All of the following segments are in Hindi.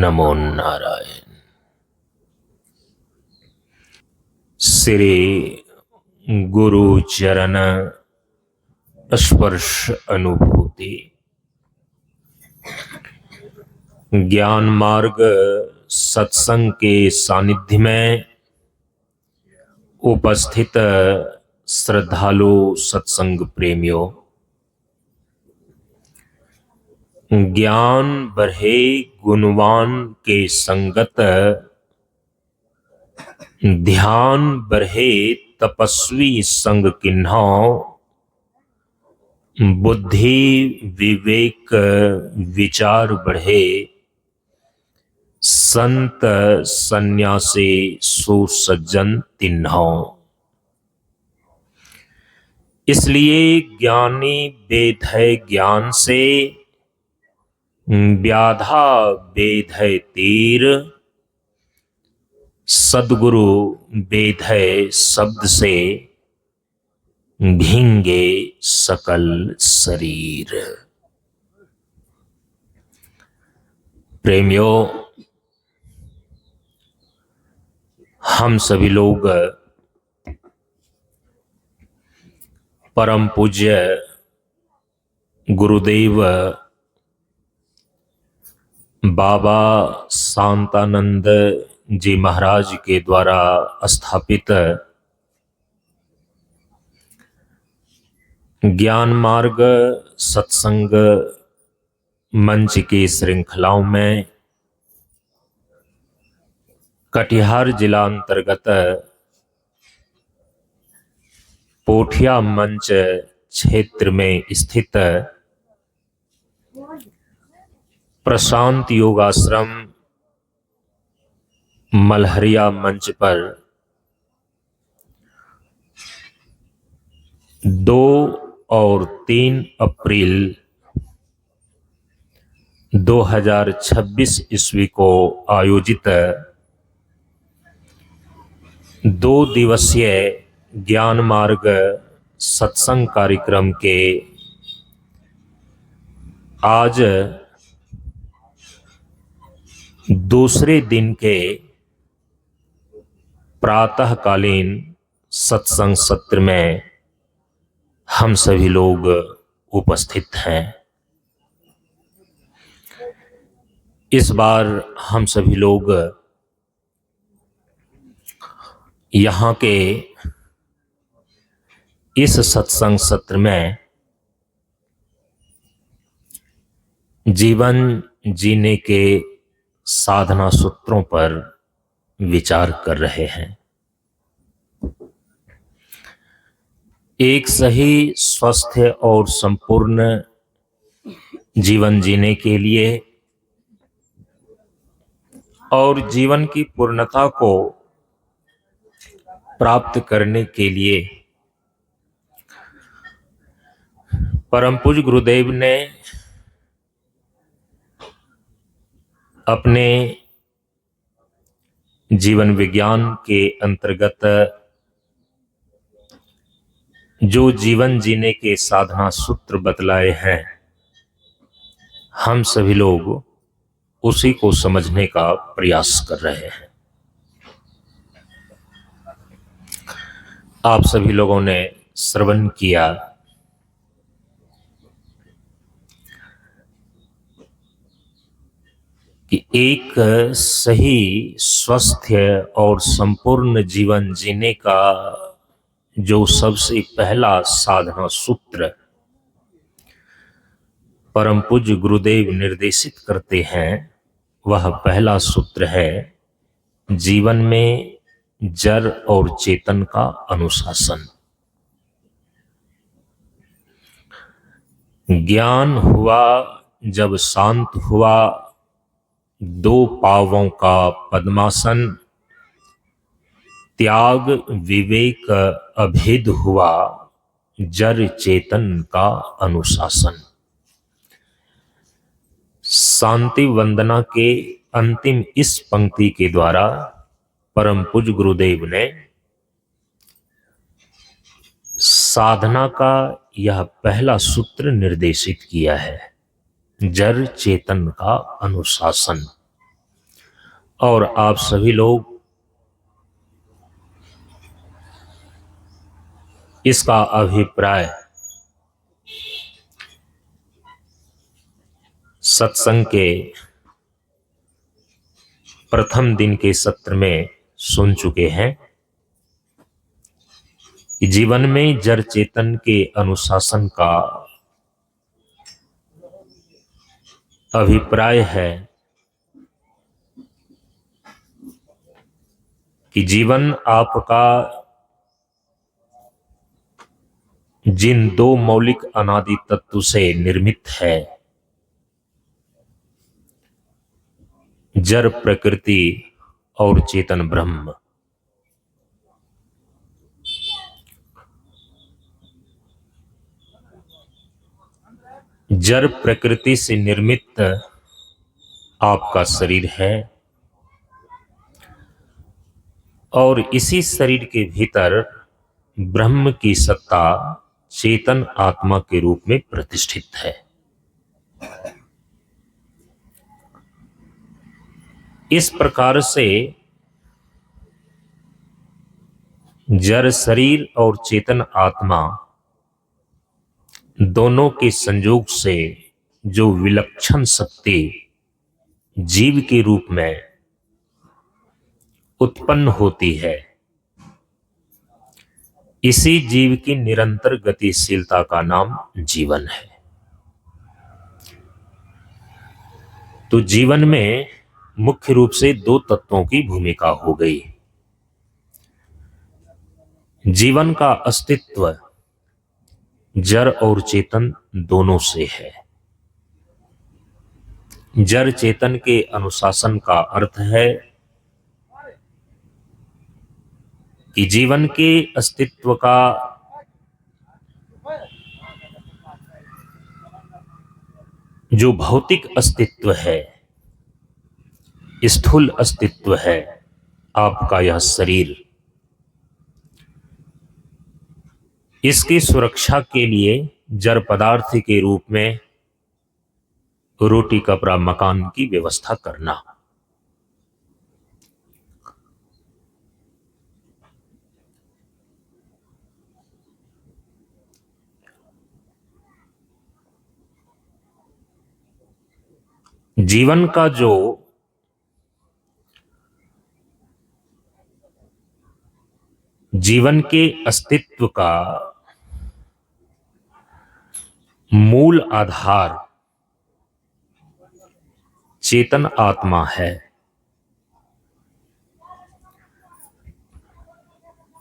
नमो नारायण। श्री गुरु चरण स्पर्श अनुभूति ज्ञान मार्ग सत्संग के सानिध्य में उपस्थित श्रद्धालु सत्संग प्रेमियों, ज्ञान बढ़े गुणवान के संगत, ध्यान बढ़े तपस्वी संग किन्हां, बुद्धि विवेक विचार बढ़े, संत सन्यासी सुसज्जन तिन्हां। इसलिए ज्ञानी वेद है ज्ञान से, व्याधा वेद है तीर, सद्गुरु वेद है शब्द से, भींगे सकल शरीर। प्रेमियों, हम सभी लोग परम पूज्य गुरुदेव बाबा शांतानंद जी महाराज के द्वारा स्थापित ज्ञान मार्ग सत्संग मंच की श्रृंखलाओं में कटिहार जिला अंतर्गत पोठिया मंच क्षेत्र में स्थित प्रशांत योगाश्रम मलहरिया मंच पर 2 और 3 अप्रैल 2026 ईस्वी को आयोजित 2 दिवसीय ज्ञान मार्ग सत्संग कार्यक्रम के आज दूसरे दिन के प्रातःकालीन सत्संग सत्र में हम सभी लोग उपस्थित हैं। इस बार हम सभी लोग यहाँ के इस सत्संग सत्र में जीवन जीने के साधना सूत्रों पर विचार कर रहे हैं। एक सही स्वस्थ और संपूर्ण जीवन जीने के लिए और जीवन की पूर्णता को प्राप्त करने के लिए परम पूज्य गुरुदेव ने अपने जीवन विज्ञान के अंतर्गत जो जीवन जीने के साधना सूत्र बतलाए हैं, हम सभी लोग उसी को समझने का प्रयास कर रहे हैं। आप सभी लोगों ने श्रवण किया कि एक सही स्वस्थ और संपूर्ण जीवन जीने का जो सबसे पहला साधना सूत्र परम पूज्य गुरुदेव निर्देशित करते हैं, वह पहला सूत्र है जीवन में जड़ और चेतन का अनुशासन। ज्ञान हुआ जब शांत हुआ, 2 पांवों का पद्मासन, त्याग विवेक अभेद हुआ, जड़ चेतन का अनुशासन। शांति वंदना के अंतिम इस पंक्ति के द्वारा परम पूज्य गुरुदेव ने साधना का यह पहला सूत्र निर्देशित किया है, जड़ चेतन का अनुशासन। और आप सभी लोग इसका अभिप्राय सत्संग के प्रथम दिन के सत्र में सुन चुके हैं कि जीवन में जड़ चेतन के अनुशासन का अभिप्राय है कि जीवन आपका जिन दो मौलिक अनादि तत्व से निर्मित है, जड़ प्रकृति और चेतन ब्रह्म, जड़ प्रकृति से निर्मित आपका शरीर है और इसी शरीर के भीतर ब्रह्म की सत्ता चेतन आत्मा के रूप में प्रतिष्ठित है। इस प्रकार से जड़ शरीर और चेतन आत्मा दोनों के संयोग से जो विलक्षण शक्ति जीव के रूप में उत्पन्न होती है, इसी जीव की निरंतर गतिशीलता का नाम जीवन है। तो जीवन में मुख्य रूप से दो तत्वों की भूमिका हो गई। जीवन का अस्तित्व जड़ और चेतन दोनों से है। जड़ चेतन के अनुशासन का अर्थ है कि जीवन के अस्तित्व का जो भौतिक अस्तित्व है, स्थूल अस्तित्व है, आपका यह शरीर, इसकी सुरक्षा के लिए जड़ पदार्थ के रूप में रोटी कपड़ा मकान की व्यवस्था करना। जीवन का जो जीवन के अस्तित्व का मूल आधार चेतन आत्मा है।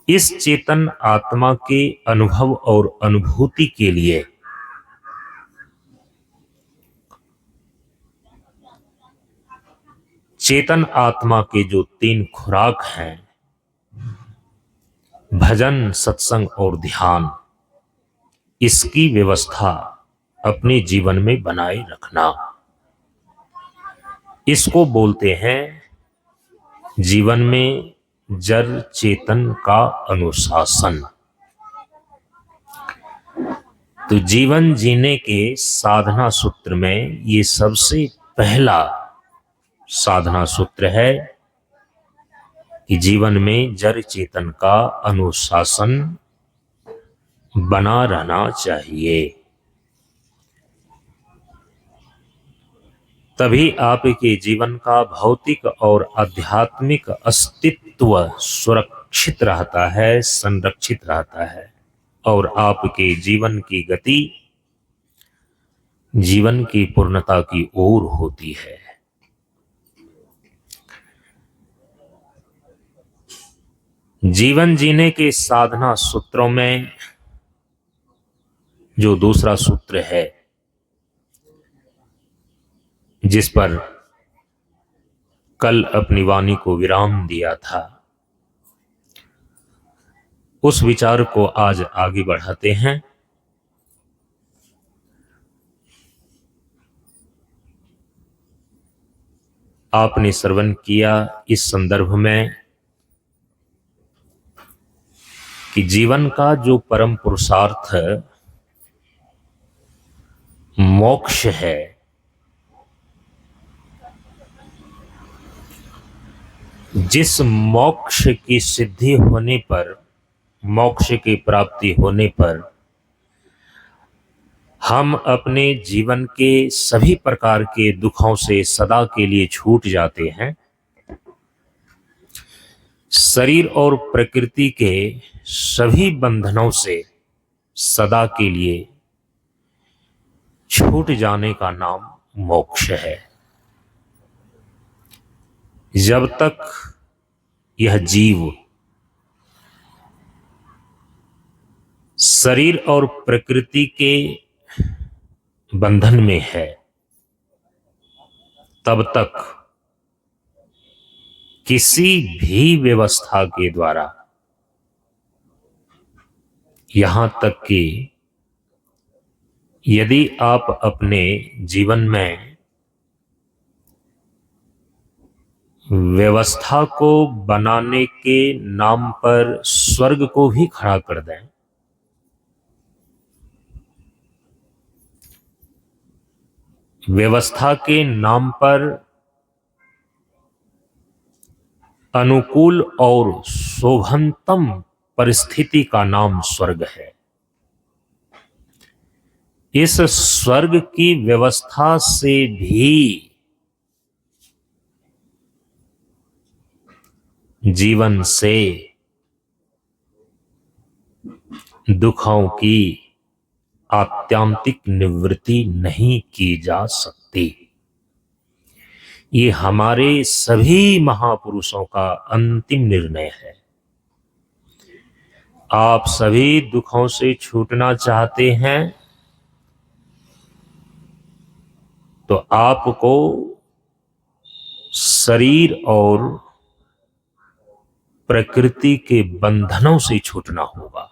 इस चेतन आत्मा के अनुभव और अनुभूति के लिए चेतन आत्मा के जो तीन खुराक हैं, भजन, सत्संग और ध्यान, इसकी व्यवस्था अपने जीवन में बनाए रखना, इसको बोलते हैं जीवन में जड़ चेतन का अनुशासन। तो जीवन जीने के साधना सूत्र में ये सबसे पहला साधना सूत्र है कि जीवन में जड़ चेतन का अनुशासन बना रहना चाहिए। तभी आपके जीवन का भौतिक और आध्यात्मिक अस्तित्व सुरक्षित रहता है, संरक्षित रहता है और आपके जीवन की गति जीवन की पूर्णता की ओर होती है। जीवन जीने के साधना सूत्रों में जो दूसरा सूत्र है, जिस पर कल अपनी वाणी को विराम दिया था, उस विचार को आज आगे बढ़ाते हैं। आपने श्रवण किया इस संदर्भ में कि जीवन का जो परम पुरुषार्थ मोक्ष है, जिस मोक्ष की सिद्धि होने पर, मोक्ष की प्राप्ति होने पर हम अपने जीवन के सभी प्रकार के दुखों से सदा के लिए छूट जाते हैं, शरीर और प्रकृति के सभी बंधनों से सदा के लिए छूट जाने का नाम मोक्ष है। जब तक यह जीव शरीर और प्रकृति के बंधन में है, तब तक किसी भी व्यवस्था के द्वारा, यहां तक कि यदि आप अपने जीवन में व्यवस्था को बनाने के नाम पर स्वर्ग को भी खड़ा कर दें, व्यवस्था के नाम पर अनुकूल और शोभनतम परिस्थिति का नाम स्वर्ग है। इस स्वर्ग की व्यवस्था से भी जीवन से दुखों की आत्यांतिक निवृत्ति नहीं की जा सकती। ये हमारे सभी महापुरुषों का अंतिम निर्णय है। आप सभी दुखों से छूटना चाहते हैं तो आपको शरीर और प्रकृति के बंधनों से छूटना होगा।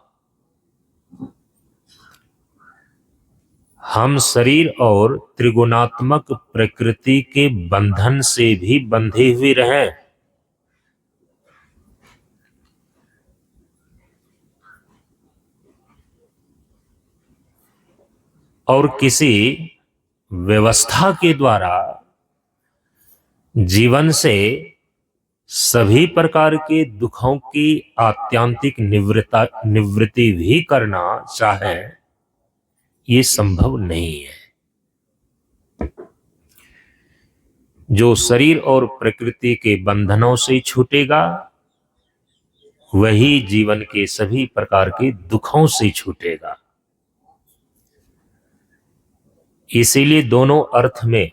हम शरीर और त्रिगुणात्मक प्रकृति के बंधन से भी बंधे हुए रहें, और किसी व्यवस्था के द्वारा जीवन से सभी प्रकार के दुखों की आत्यांतिक निवृत्ति भी करना चाहे, ये संभव नहीं है। जो शरीर और प्रकृति के बंधनों से छूटेगा वही जीवन के सभी प्रकार के दुखों से छूटेगा। इसीलिए दोनों अर्थ में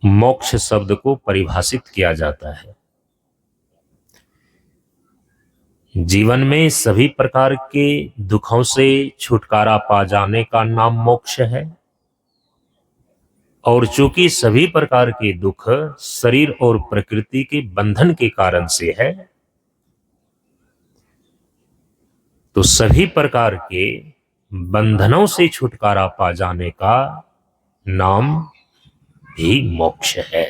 मोक्ष शब्द को परिभाषित किया जाता है। जीवन में सभी प्रकार के दुखों से छुटकारा पा जाने का नाम मोक्ष है, और चूंकि सभी प्रकार के दुख शरीर और प्रकृति के बंधन के कारण से है, तो सभी प्रकार के बंधनों से छुटकारा पा जाने का नाम भी मोक्ष है।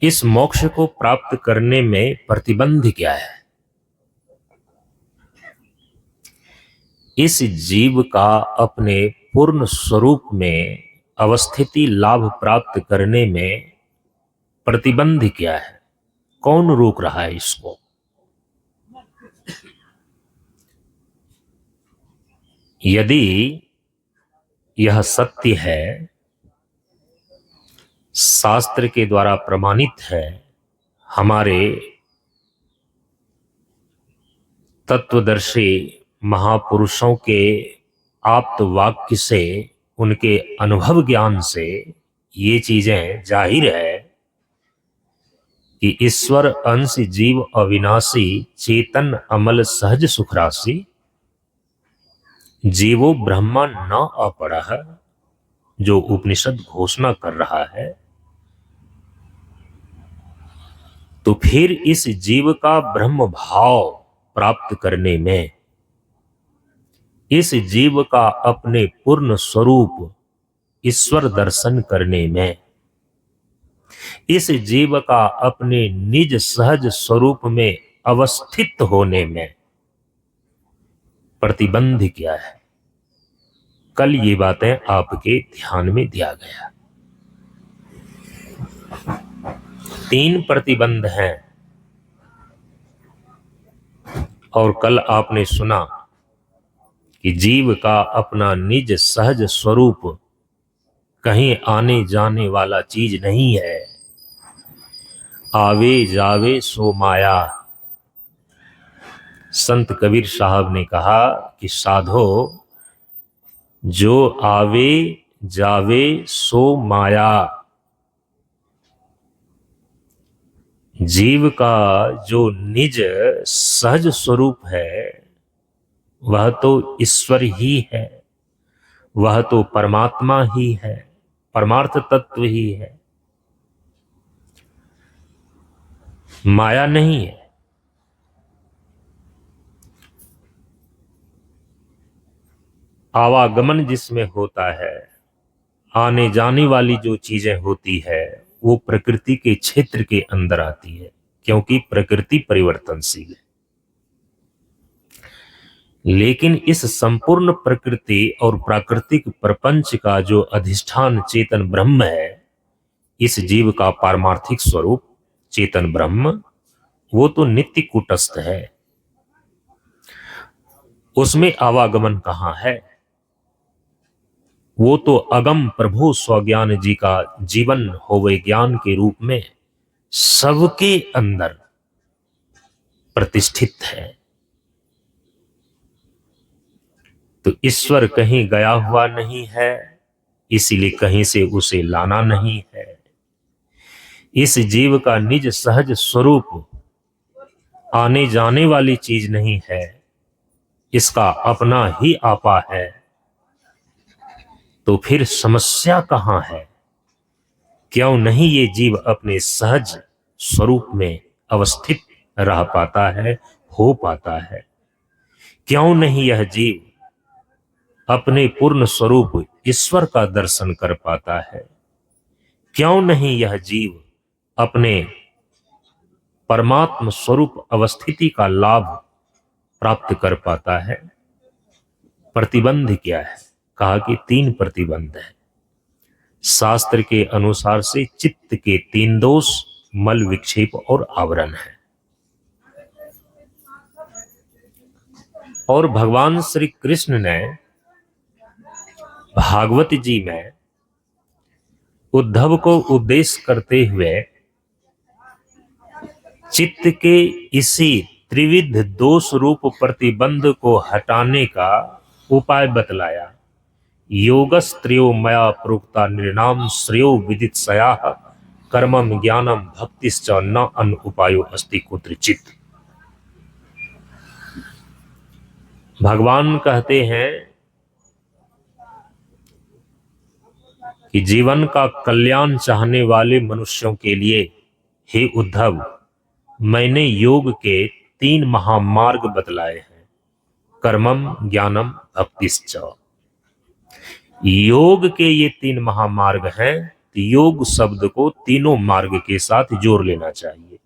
इस मोक्ष को प्राप्त करने में प्रतिबंध क्या है? इस जीव का अपने पूर्ण स्वरूप में अवस्थिति लाभ प्राप्त करने में प्रतिबंध क्या है? कौन रोक रहा है इसको? यदि यह सत्य है, शास्त्र के द्वारा प्रमाणित है, हमारे तत्वदर्शी महापुरुषों के आप्त वाक्य से, उनके अनुभव ज्ञान से ये चीजें जाहिर है कि ईश्वर अंश जीव अविनाशी चेतन अमल सहज सुख राशि जीवो ब्रह्मा न अपरः, जो उपनिषद घोषणा कर रहा है। तो फिर इस जीव का ब्रह्म भाव प्राप्त करने में, इस जीव का अपने पूर्ण स्वरूप ईश्वर दर्शन करने में, इस जीव का अपने निज सहज स्वरूप में अवस्थित होने में प्रतिबंध क्या है, कल ये बातें आपके ध्यान में दिया गया। 3 प्रतिबंध हैं और कल आपने सुना कि जीव का अपना निज सहज स्वरूप कहीं आने जाने वाला चीज नहीं है। आवे जावे सो माया। संत कबीर साहब ने कहा कि साधो, जो आवे जावे सो माया। जीव का जो निज सहज स्वरूप है वह तो ईश्वर ही है, वह तो परमात्मा ही है, परमार्थ तत्व ही है, माया नहीं है। आवागमन जिसमें होता है, आने जाने वाली जो चीजें होती है, वो प्रकृति के क्षेत्र के अंदर आती है, क्योंकि प्रकृति परिवर्तनशील है। लेकिन इस संपूर्ण प्रकृति और प्राकृतिक प्रपंच का जो अधिष्ठान चेतन ब्रह्म है, इस जीव का पारमार्थिक स्वरूप चेतन ब्रह्म, वो तो नित्य कूटस्थ है। उसमें आवागमन कहां है? वो तो अगम प्रभु स्वज्ञान जी का जीवन होवे ज्ञान के रूप में सबके अंदर प्रतिष्ठित है। तो ईश्वर कहीं गया हुआ नहीं है, इसीलिए कहीं से उसे लाना नहीं है। इस जीव का निज सहज स्वरूप आने जाने वाली चीज नहीं है, इसका अपना ही आपा है। तो फिर समस्या कहां है? क्यों नहीं ये जीव अपने सहज स्वरूप में अवस्थित रह पाता है, हो पाता है? क्यों नहीं यह जीव अपने पूर्ण स्वरूप ईश्वर का दर्शन कर पाता है? क्यों नहीं यह जीव अपने परमात्म स्वरूप अवस्थिति का लाभ प्राप्त कर पाता है? प्रतिबंध क्या है? कहा कि 3 प्रतिबंध है। शास्त्र के अनुसार से चित्त के 3 दोष, मल, विक्षेप और आवरण है। और भगवान श्री कृष्ण ने भागवत जी में उद्धव को उपदेश करते हुए चित्त के इसी त्रिविध दोष रूप प्रतिबंध को हटाने का उपाय बतलाया। योगस्त्रियो मया प्रोक्ता निर्णाम श्रेयो विदित सया कर्मम ज्ञानम भक्तिश्च न अन उपायो अस्ति कुत्रचित। भगवान कहते हैं कि जीवन का कल्याण चाहने वाले मनुष्यों के लिए, हे उद्धव, मैंने योग के 3 महामार्ग बतलाए हैं, कर्मम ज्ञानम भक्तिश्च। योग के ये 3 महामार्ग हैं। योग शब्द को तीनों मार्ग के साथ जोड़ लेना चाहिए।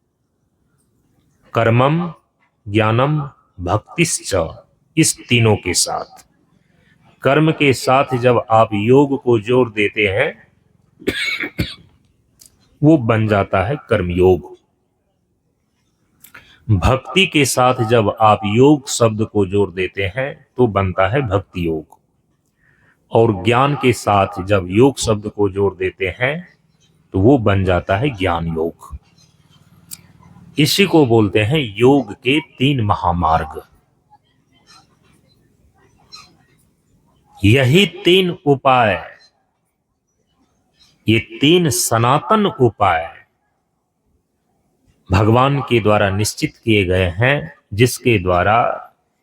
कर्मम ज्ञानम भक्तिश्च, इस तीनों के साथ, कर्म के साथ जब आप योग को जोड़ देते हैं वो बन जाता है कर्मयोग। भक्ति के साथ जब आप योग शब्द को जोड़ देते हैं तो बनता है भक्ति योग। और ज्ञान के साथ जब योग शब्द को जोड़ देते हैं तो वो बन जाता है ज्ञान योग। इसी को बोलते हैं योग के 3 महामार्ग। यही 3 उपाय, ये 3 सनातन उपाय भगवान के द्वारा निश्चित किए गए हैं, जिसके द्वारा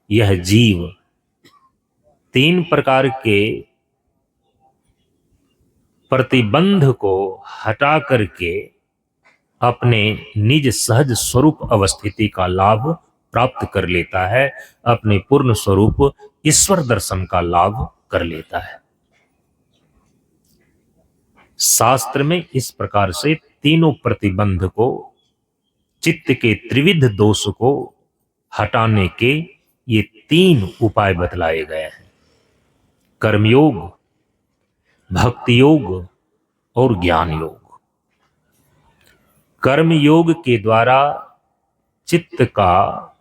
यह जीव 3 प्रकार के प्रतिबंध को हटा करके अपने निज सहज स्वरूप अवस्थिति का लाभ प्राप्त कर लेता है, अपने पूर्ण स्वरूप ईश्वर दर्शन का लाभ कर लेता है। शास्त्र में इस प्रकार से तीनों प्रतिबंध को, चित्त के त्रिविध दोष को हटाने के ये तीन उपाय बतलाए गए हैं, कर्मयोग, भक्ति योग और ज्ञान योग। कर्म योग के द्वारा चित्त का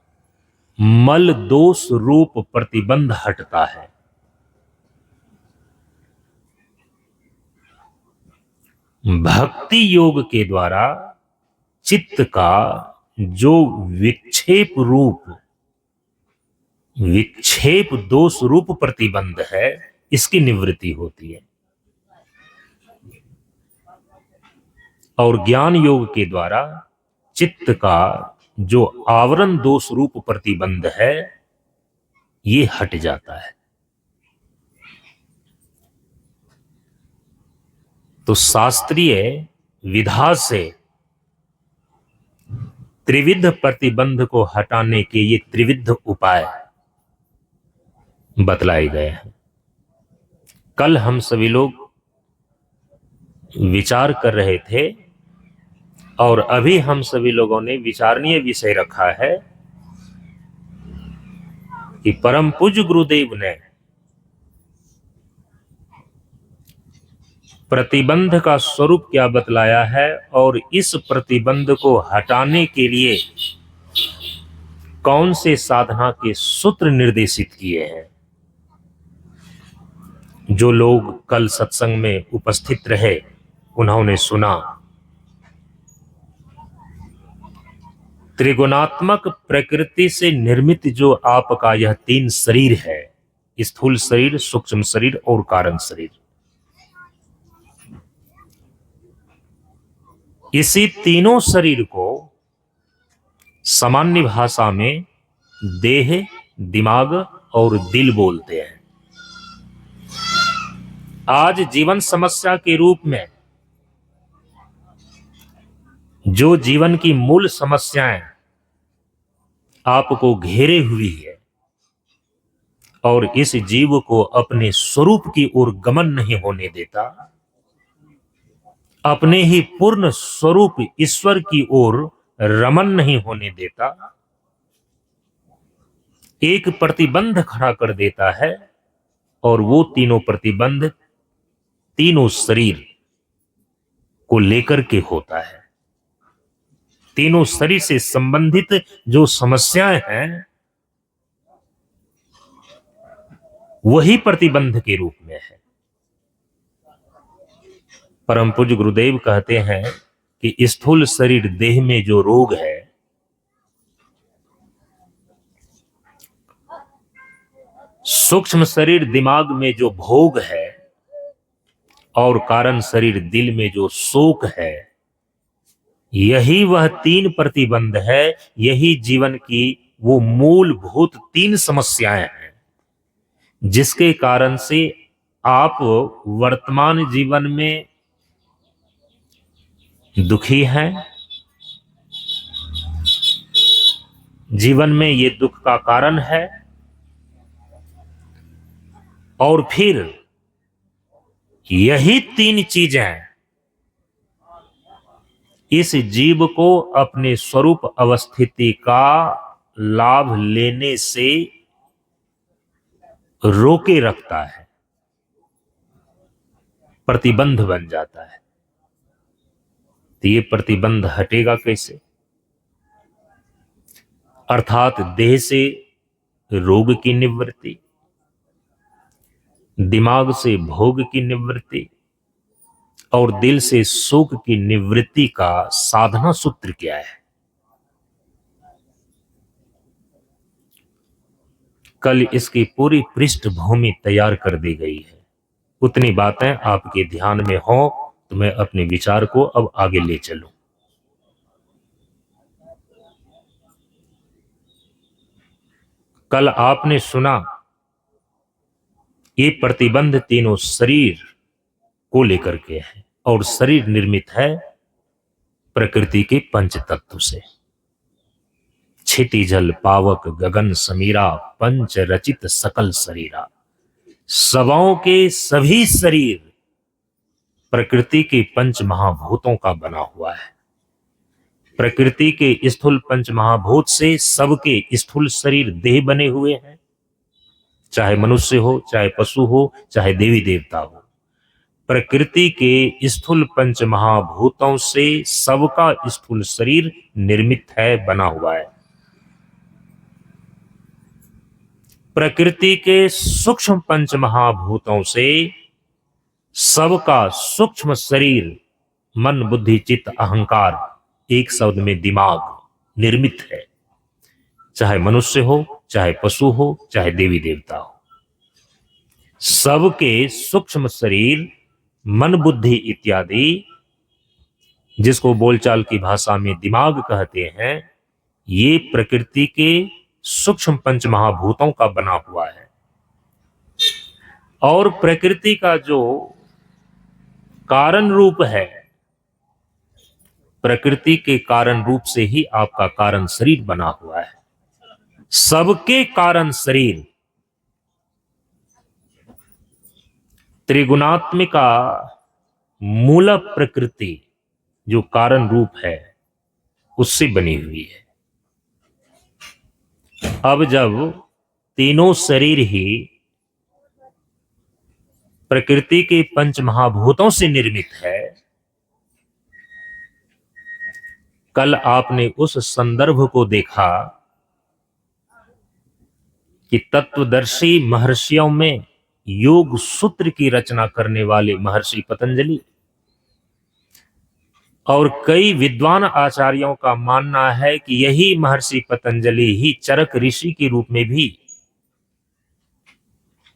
मल दोष रूप प्रतिबंध हटता है। भक्ति योग के द्वारा चित्त का जो विक्षेप दोष रूप प्रतिबंध है, इसकी निवृत्ति होती है। और ज्ञान योग के द्वारा चित्त का जो आवरण दोष रूप प्रतिबंध है, ये हट जाता है। तो शास्त्रीय विधा से त्रिविध प्रतिबंध को हटाने के ये त्रिविध उपाय बतलाए गए हैं। कल हम सभी लोग विचार कर रहे थे और अभी हम सभी लोगों ने विचारणीय विषय रखा है कि परम पूज्य गुरुदेव ने प्रतिबंध का स्वरूप क्या बतलाया है और इस प्रतिबंध को हटाने के लिए कौन से साधना के सूत्र निर्देशित किए हैं। जो लोग कल सत्संग में उपस्थित रहे उन्होंने सुना। त्रिगुणात्मक प्रकृति से निर्मित जो आपका यह तीन शरीर है, स्थूल शरीर, सूक्ष्म शरीर और कारण शरीर, इसी तीनों शरीर को सामान्य भाषा में देह, दिमाग और दिल बोलते हैं। आज जीवन समस्या के रूप में जो जीवन की मूल समस्याएं आपको घेरे हुई है और इस जीव को अपने स्वरूप की ओर गमन नहीं होने देता, अपने ही पूर्ण स्वरूप ईश्वर की ओर रमन नहीं होने देता, एक प्रतिबंध खड़ा कर देता है। और वो तीनों प्रतिबंध तीनों शरीर को लेकर के होता है। तीनों शरीर से संबंधित जो समस्याएं हैं वही प्रतिबंध के रूप में है। परम पूज्य गुरुदेव कहते हैं कि स्थूल शरीर देह में जो रोग है, सूक्ष्म शरीर दिमाग में जो भोग है और कारण शरीर दिल में जो शोक है, यही वह तीन प्रतिबंध है। यही जीवन की वो मूलभूत तीन समस्याएं हैं जिसके कारण से आप वर्तमान जीवन में दुखी हैं। जीवन में ये दुख का कारण है और फिर यही तीन चीजें इस जीव को अपने स्वरूप अवस्थिति का लाभ लेने से रोके रखता है, प्रतिबंध बन जाता है। तो ये प्रतिबंध हटेगा कैसे? अर्थात देह से रोग की निवृत्ति, दिमाग से भोग की निवृत्ति और दिल से शोक की निवृत्ति का साधना सूत्र क्या है? कल इसकी पूरी पृष्ठभूमि तैयार कर दी गई है। उतनी बातें आपके ध्यान में हो तो मैं अपने विचार को अब आगे ले चलूं। कल आपने सुना ये प्रतिबंध तीनों शरीर को लेकर के है और शरीर निर्मित है प्रकृति के पंच तत्व से। क्षिति जल पावक गगन समीरा पंच रचित सकल शरीरा। सबों के सभी शरीर प्रकृति के पंच महाभूतों का बना हुआ है। प्रकृति के स्थूल पंच महाभूत से सबके स्थूल शरीर देह बने हुए हैं चाहे मनुष्य हो, चाहे पशु हो, चाहे देवी देवता हो। प्रकृति के स्थूल पंच महाभूतों से सबका स्थूल शरीर निर्मित है, बना हुआ है। प्रकृति के सूक्ष्म पंच महाभूतों से सबका सूक्ष्म शरीर, मन बुद्धि चित्त अहंकार, एक शब्द में दिमाग, निर्मित है। चाहे मनुष्य हो, चाहे पशु हो, चाहे देवी देवता हो, सबके सूक्ष्म शरीर, मन बुद्धि इत्यादि, जिसको बोलचाल की भाषा में दिमाग कहते हैं, ये प्रकृति के सूक्ष्म पंच महाभूतों का बना हुआ है। और प्रकृति का जो कारण रूप है, प्रकृति के कारण रूप से ही आपका कारण शरीर बना हुआ है। सबके कारण शरीर त्रिगुणात्मिका मूल प्रकृति जो कारण रूप है उससे बनी हुई है। अब जब तीनों शरीर ही प्रकृति के पंच महाभूतों से निर्मित है, कल आपने उस संदर्भ को देखा कि तत्वदर्शी महर्षियों में योग सूत्र की रचना करने वाले महर्षि पतंजलि और कई विद्वान आचार्यों का मानना है कि यही महर्षि पतंजलि ही चरक ऋषि के रूप में भी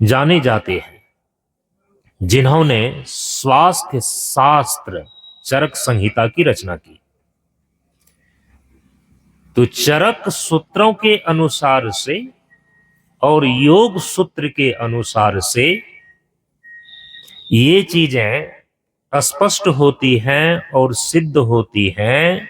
जाने जाते हैं, जिन्होंने स्वास्थ्य शास्त्र चरक संहिता की रचना की। तो चरक सूत्रों के अनुसार से और योग सूत्र के अनुसार से ये चीजें स्पष्ट होती हैं और सिद्ध होती हैं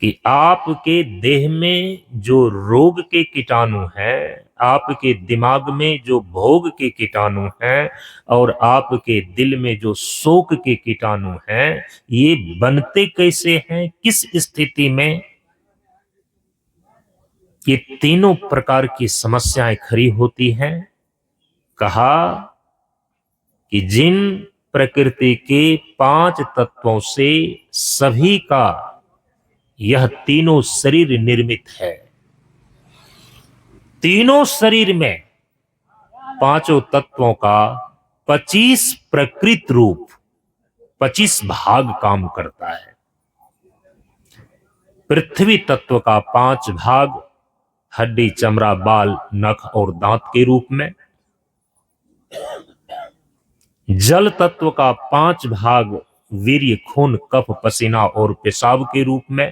कि आपके देह में जो रोग के कीटाणु हैं, आपके दिमाग में जो भोग के कीटाणु हैं और आपके दिल में जो शोक के कीटाणु हैं, ये बनते कैसे हैं, किस स्थिति में ये तीनों प्रकार की समस्याएं खड़ी होती हैं। कहा कि जिन प्रकृति के 5 तत्वों से सभी का यह तीनों शरीर निर्मित है, तीनों शरीर में पांचों तत्वों का 25 प्रकृत रूप, 25 भाग काम करता है। पृथ्वी तत्व का 5 भाग हड्डी चमड़ा बाल नख और दांत के रूप में, जल तत्व का 5 भाग वीर्य खून कफ पसीना और पेशाब के रूप में,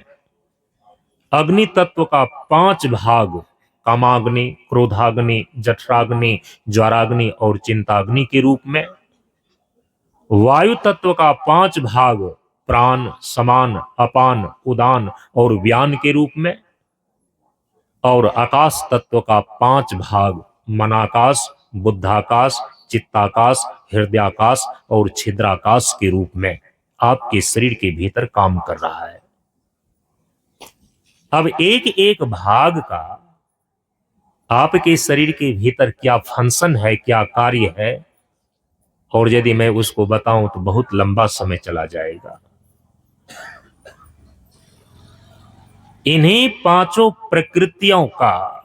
अग्नि तत्व का 5 भाग कामाग्नि क्रोधाग्नि जठराग्नि ज्वाराग्नि और चिंताग्नि के रूप में, वायु तत्व का 5 भाग प्राण समान अपान उदान और व्यान के रूप में, और आकाश तत्व का 5 भाग मनाकाश बुद्धाकाश चित्ताकाश हृदयाकाश और छिद्राकाश के रूप में आपके शरीर के भीतर काम कर रहा है। अब एक एक भाग का आपके शरीर के भीतर क्या फंक्शन है, क्या कार्य है, और यदि मैं उसको बताऊं तो बहुत लंबा समय चला जाएगा। इन्हीं पांचों प्रकृतियों का,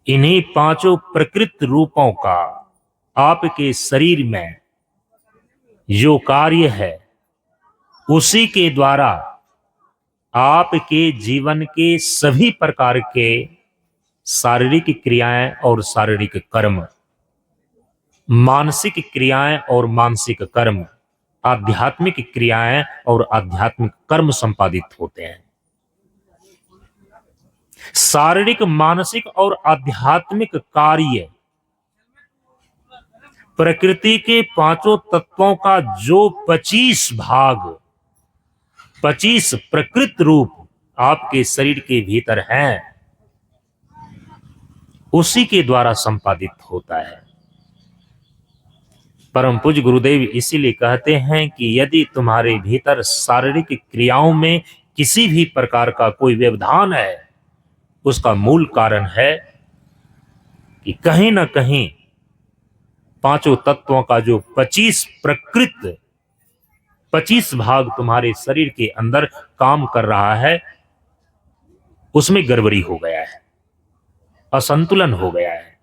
इन्हीं पांचों प्रकृत रूपों का आपके शरीर में जो कार्य है, उसी के द्वारा आपके जीवन के सभी प्रकार के शारीरिक क्रियाएं और शारीरिक कर्म, मानसिक क्रियाएं और मानसिक कर्म, आध्यात्मिक क्रियाएं और आध्यात्मिक कर्म संपादित होते हैं। शारीरिक मानसिक और आध्यात्मिक कार्य प्रकृति के पांचों तत्वों का जो 25 भाग 25 प्रकृत रूप आपके शरीर के भीतर हैं, उसी के द्वारा संपादित होता है। परम पूज्य गुरुदेव इसीलिए कहते हैं कि यदि तुम्हारे भीतर शारीरिक क्रियाओं में किसी भी प्रकार का कोई व्यवधान है, उसका मूल कारण है कि कहीं ना कहीं पांचों तत्वों का जो 25 भाग तुम्हारे शरीर के अंदर काम कर रहा है, उसमें गड़बड़ी हो गया है, असंतुलन हो गया है।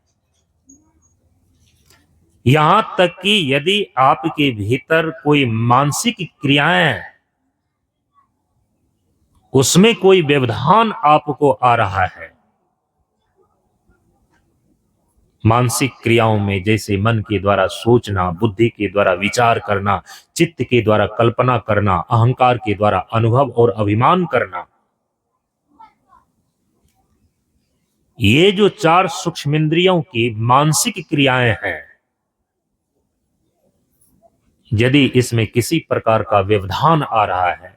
यहां तक कि यदि आपके भीतर कोई मानसिक क्रियाएं, उसमें कोई व्यवधान आपको आ रहा है, मानसिक क्रियाओं में जैसे मन के द्वारा सोचना, बुद्धि के द्वारा विचार करना, चित्त के द्वारा कल्पना करना, अहंकार के द्वारा अनुभव और अभिमान करना, ये जो 4 सूक्ष्मेंद्रियों की मानसिक क्रियाएं हैं, यदि इसमें किसी प्रकार का व्यवधान आ रहा है,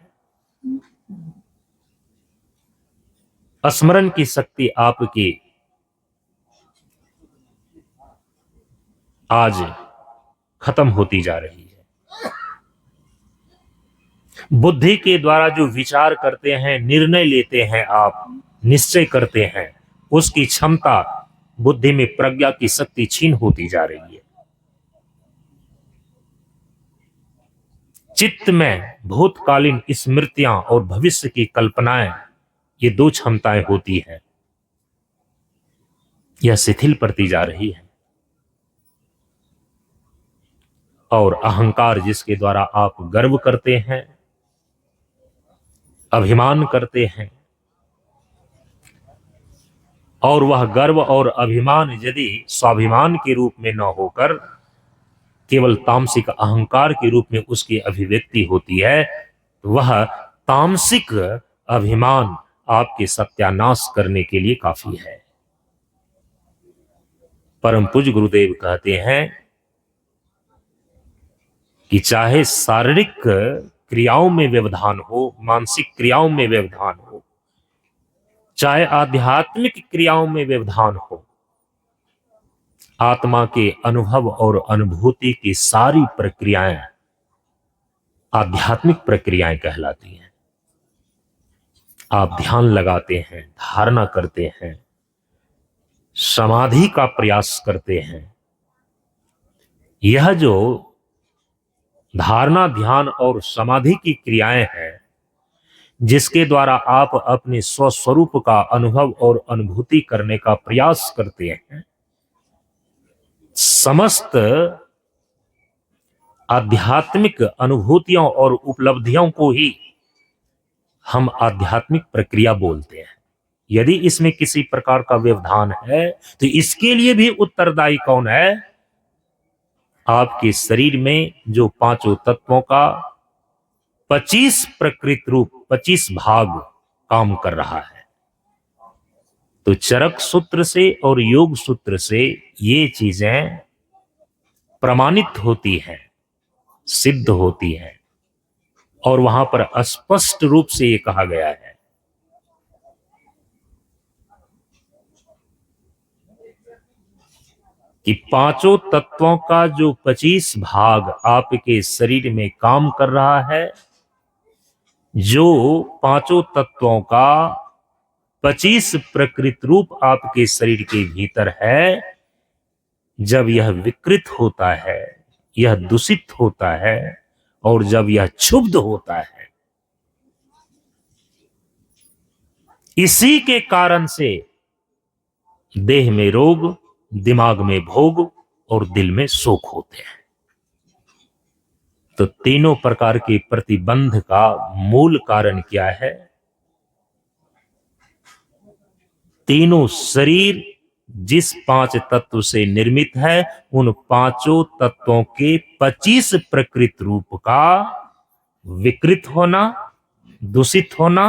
स्मरण की शक्ति आपकी आज खत्म होती जा रही है। बुद्धि के द्वारा जो विचार करते हैं, निर्णय लेते हैं, आप निश्चय करते हैं, उसकी क्षमता, बुद्धि में प्रज्ञा की शक्ति छीन होती जा रही है। चित्त में भूतकालीन स्मृतियां और भविष्य की कल्पनाएं, ये 2 क्षमताएं होती हैं, यह शिथिल पड़ती जा रही है। और अहंकार, जिसके द्वारा आप गर्व करते हैं, अभिमान करते हैं, और वह गर्व और अभिमान यदि स्वाभिमान के रूप में न होकर केवल तामसिक अहंकार के रूप में उसकी अभिव्यक्ति होती है, तो वह तामसिक अभिमान आपके सत्यानाश करने के लिए काफी है। परम पूज्य गुरुदेव कहते हैं कि चाहे शारीरिक क्रियाओं में व्यवधान हो, मानसिक क्रियाओं में व्यवधान हो, चाहे आध्यात्मिक क्रियाओं में व्यवधान हो, आत्मा के अनुभव और अनुभूति की सारी प्रक्रियाएं आध्यात्मिक प्रक्रियाएं कहलाती हैं। आप ध्यान लगाते हैं, धारणा करते हैं, समाधि का प्रयास करते हैं, यह जो धारणा, ध्यान और समाधि की क्रियाएं हैं, जिसके द्वारा आप अपने स्वस्वरूप का अनुभव और अनुभूति करने का प्रयास करते हैं, समस्त आध्यात्मिक अनुभूतियों और उपलब्धियों को ही हम आध्यात्मिक प्रक्रिया बोलते हैं। यदि इसमें किसी प्रकार का व्यवधान है, तो इसके लिए भी उत्तरदायी कौन है? आपके शरीर में जो पांचों तत्वों का 25 प्रकृत रूप, 25 भाग काम कर रहा है। तो चरक सूत्र से और योग सूत्र से ये चीजें प्रमाणित होती हैं, सिद्ध होती हैं, और वहां पर स्पष्ट रूप से ये कहा गया है कि पांचों तत्वों का जो 25 भाग आपके शरीर में काम कर रहा है, जो पांचों तत्वों का 25 प्रकृत रूप आपके शरीर के भीतर है, जब यह विकृत होता है, यह दूषित होता है, और जब यह क्षुब्ध होता है, इसी के कारण से देह में रोग, दिमाग में भोग और दिल में शोक होते हैं। तो तीनों प्रकार के प्रतिबंध का मूल कारण क्या है? तीनों शरीर जिस 5 तत्व से निर्मित है, उन पांचों तत्वों के 25 प्रकृत रूप का विकृत होना, दूषित होना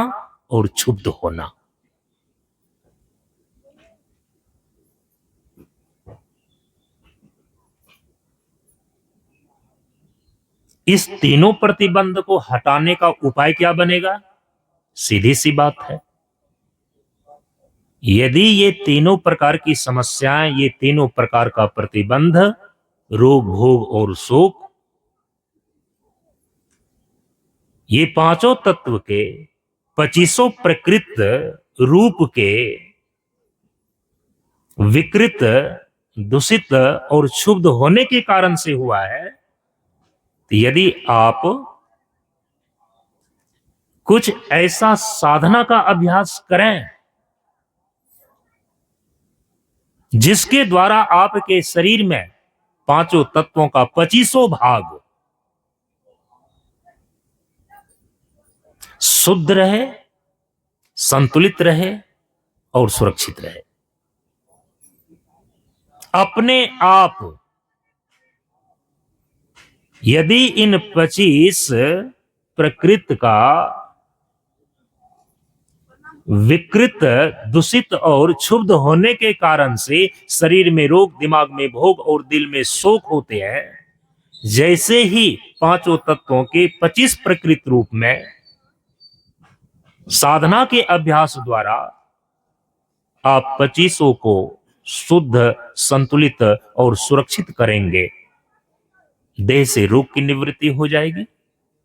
और क्षुब्ध होना। इस तीनों प्रतिबंध को हटाने का उपाय क्या बनेगा? सीधी सी बात है, यदि ये तीनों प्रकार की समस्याएं, ये तीनों प्रकार का प्रतिबंध, रोग, भोग और शोक, ये पांचों तत्व के 25 प्रकृत रूप के विकृत दूषित और क्षुब्ध होने के कारण से हुआ है, तो यदि आप कुछ ऐसा साधना का अभ्यास करें जिसके द्वारा आपके शरीर में पांचों तत्वों का 25वां भाग शुद्ध रहे, संतुलित रहे और सुरक्षित रहे, अपने आप यदि इन 25 प्रकृति का विकृत, दूषित और क्षुब्ध होने के कारण से शरीर में रोग, दिमाग में भोग और दिल में शोक होते हैं, जैसे ही पांचों तत्वों के 25 प्रकृत रूप में साधना के अभ्यास द्वारा आप 25 को शुद्ध, संतुलित और सुरक्षित करेंगे, देह से रोग की निवृत्ति हो जाएगी,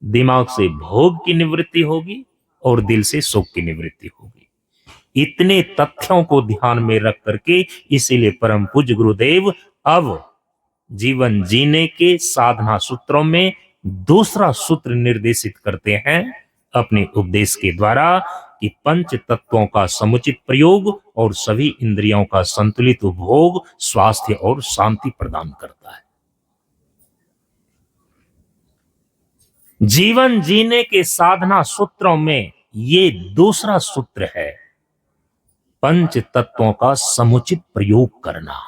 दिमाग से भोग की निवृत्ति होगी और दिल से शोक की निवृत्ति होगी। इतने तथ्यों को ध्यान में रख करके इसीलिए परम पूज्य गुरुदेव अब जीवन जीने के साधना सूत्रों में दूसरा सूत्र निर्देशित करते हैं अपने उपदेश के द्वारा कि पंच तत्वों का समुचित प्रयोग और सभी इंद्रियों का संतुलित उपभोग स्वास्थ्य और शांति प्रदान करता है। जीवन जीने के साधना सूत्रों में ये दूसरा सूत्र है, पंच तत्वों का समुचित प्रयोग करना।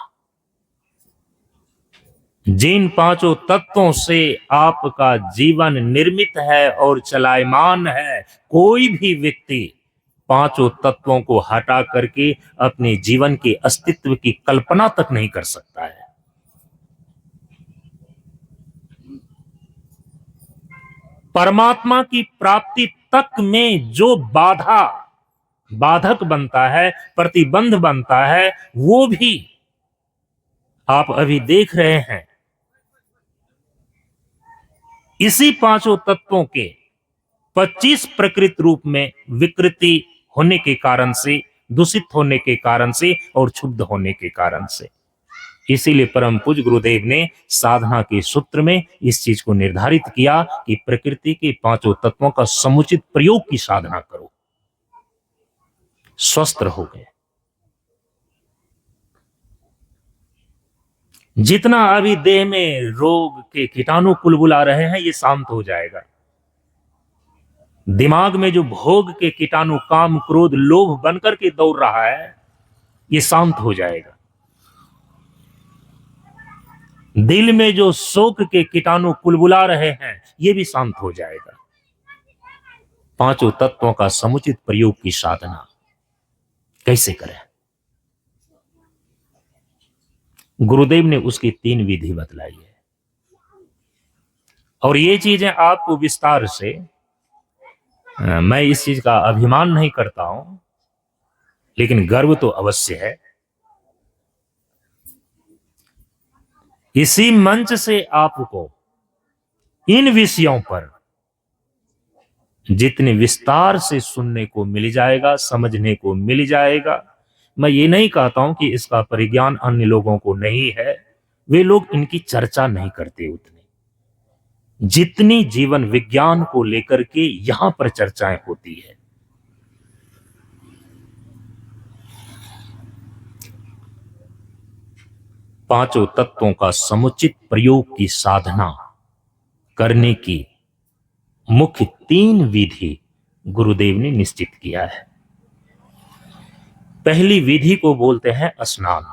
जिन पांचों तत्वों से आपका जीवन निर्मित है और चलायमान है, कोई भी व्यक्ति पांचों तत्वों को हटा करके अपने जीवन के अस्तित्व की कल्पना तक नहीं कर सकता है। परमात्मा की प्राप्ति तक में जो बाधक बनता है, प्रतिबंध बनता है, वो भी आप अभी देख रहे हैं। इसी पांचों तत्वों के 25 प्रकृत रूप में विकृति होने के कारण से, दूषित होने के कारण से और क्षुब्ध होने के कारण से, इसीलिए परम पूज्य गुरुदेव ने साधना के सूत्र में इस चीज को निर्धारित किया कि प्रकृति के पांचों तत्वों का समुचित प्रयोग की साधना करो, स्वस्थ रहोगे। जितना अभी देह में रोग के कीटाणु कुलबुला रहे हैं, ये शांत हो जाएगा। दिमाग में जो भोग के कीटाणु काम, क्रोध, लोभ बनकर के दौड़ रहा है, ये शांत हो जाएगा। दिल में जो शोक के कीटाणु कुलबुला रहे हैं, ये भी शांत हो जाएगा। पांचों तत्वों का समुचित प्रयोग की साधना कैसे करें? गुरुदेव ने उसकी 3 विधि बतलाई है और ये चीजें आपको विस्तार से, मैं इस चीज का अभिमान नहीं करता हूं, लेकिन गर्व तो अवश्य है। इसी मंच से आपको इन विषयों पर जितने विस्तार से सुनने को मिल जाएगा, समझने को मिल जाएगा। मैं ये नहीं कहता हूं कि इसका परिज्ञान अन्य लोगों को नहीं है, वे लोग इनकी चर्चा नहीं करते उतनी जितनी जीवन विज्ञान को लेकर के यहां पर चर्चाएं होती है। पांचों तत्वों का समुचित प्रयोग की साधना करने की मुख्य 3 विधि गुरुदेव ने निश्चित किया है। पहली विधि को बोलते हैं स्नान,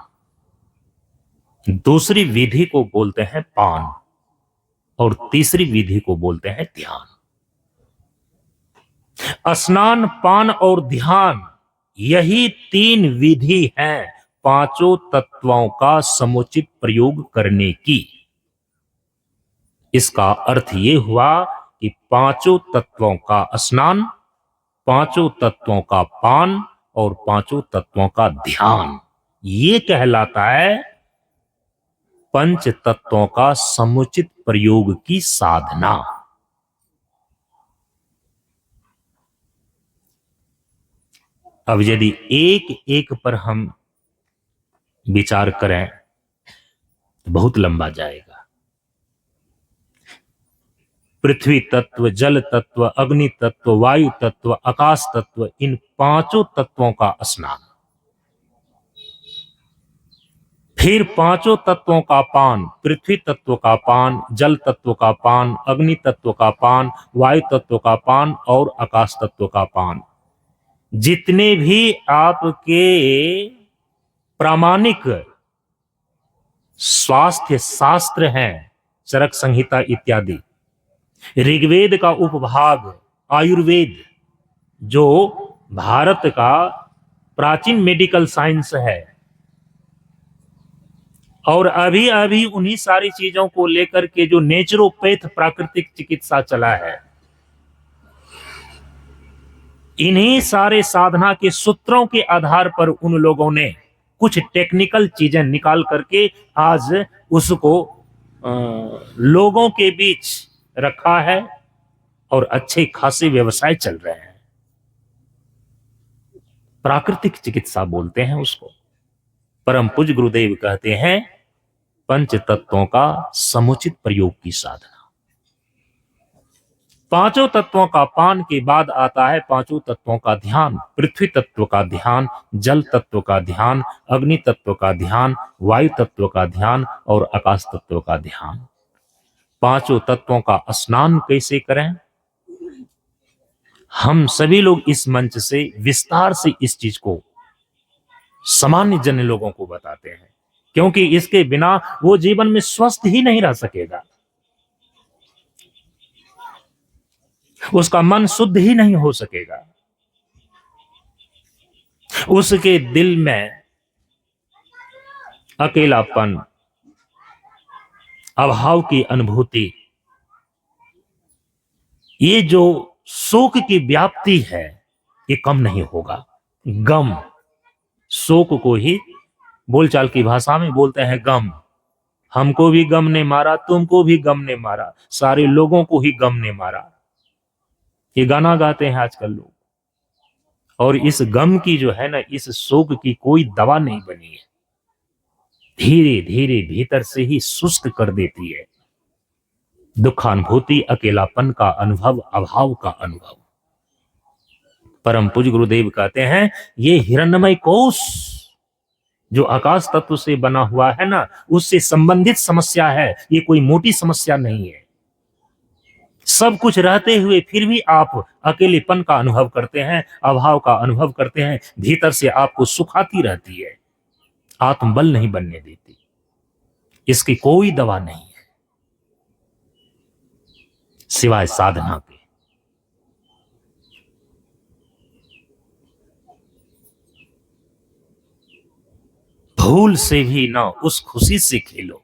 दूसरी विधि को बोलते हैं पान और तीसरी विधि को बोलते हैं ध्यान। स्नान, पान और ध्यान, यही 3 विधि हैं पांचों तत्वों का समुचित प्रयोग करने की। इसका अर्थ यह हुआ कि पांचों तत्वों का स्नान, पांचों तत्वों का पान और पांचों तत्वों का ध्यान, ये कहलाता है पंच तत्वों का समुचित प्रयोग की साधना। अब यदि एक एक पर हम विचार करें तो बहुत लंबा जाएगा। पृथ्वी तत्व, जल तत्व, अग्नि तत्व, वायु तत्व, आकाश तत्व, इन पांचों तत्वों का स्नान, फिर पांचों तत्वों का पान, पृथ्वी तत्व का पान, जल तत्व का पान, अग्नि तत्व का पान, वायु तत्व का पान और आकाश तत्व का पान। जितने भी आपके प्रामाणिक स्वास्थ्य शास्त्र हैं, चरक संहिता इत्यादि, ऋग्वेद का उपभाग आयुर्वेद, जो भारत का प्राचीन मेडिकल साइंस है, और अभी अभी उन्हीं सारी चीजों को लेकर के जो नेचुरोपैथ प्राकृतिक चिकित्सा चला है, इन्हीं सारे साधना के सूत्रों के आधार पर उन लोगों ने कुछ टेक्निकल चीजें निकाल करके आज उसको लोगों के बीच रखा है और अच्छे खासे व्यवसाय चल रहे हैं। प्राकृतिक चिकित्सा बोलते हैं उसको। परम पूज्य गुरुदेव कहते हैं पंच तत्वों का समुचित प्रयोग की साधना। पांचों तत्वों का पान के बाद आता है पांचों तत्वों का ध्यान। पृथ्वी तत्व का ध्यान, जल तत्व का ध्यान, अग्नि तत्व का ध्यान, वायु तत्व का ध्यान और आकाश तत्व का ध्यान। पांचों तत्वों का स्नान कैसे करें, हम सभी लोग इस मंच से विस्तार से इस चीज को सामान्य जन लोगों को बताते हैं, क्योंकि इसके बिना वो जीवन में स्वस्थ ही नहीं रह सकेगा, उसका मन शुद्ध ही नहीं हो सकेगा, उसके दिल में अकेलापन, अभाव की अनुभूति, ये जो शोक की व्याप्ति है, ये कम नहीं होगा। गम, शोक को ही बोलचाल की भाषा में बोलते हैं गम। हमको भी गम ने मारा, तुमको भी गम ने मारा, सारे लोगों को ही गम ने मारा, ये गाना गाते हैं आजकल लोग। और इस गम की जो है ना, इस शोक की कोई दवा नहीं बनी है, धीरे धीरे भीतर से ही सुस्त कर देती है। दुखानुभूति, अकेलापन का अनुभव, अभाव का अनुभव। परम पूज्य गुरुदेव कहते हैं ये हिरण्मय कोश जो आकाश तत्व से बना हुआ है ना, उससे संबंधित समस्या है, ये कोई मोटी समस्या नहीं है। सब कुछ रहते हुए फिर भी आप अकेलेपन का अनुभव करते हैं, अभाव का अनुभव करते हैं, भीतर से आपको सुखाती रहती है, आत्मबल नहीं बनने देती। इसकी कोई दवा नहीं है सिवाय साधना के। भूल से भी ना उस खुशी से खेलो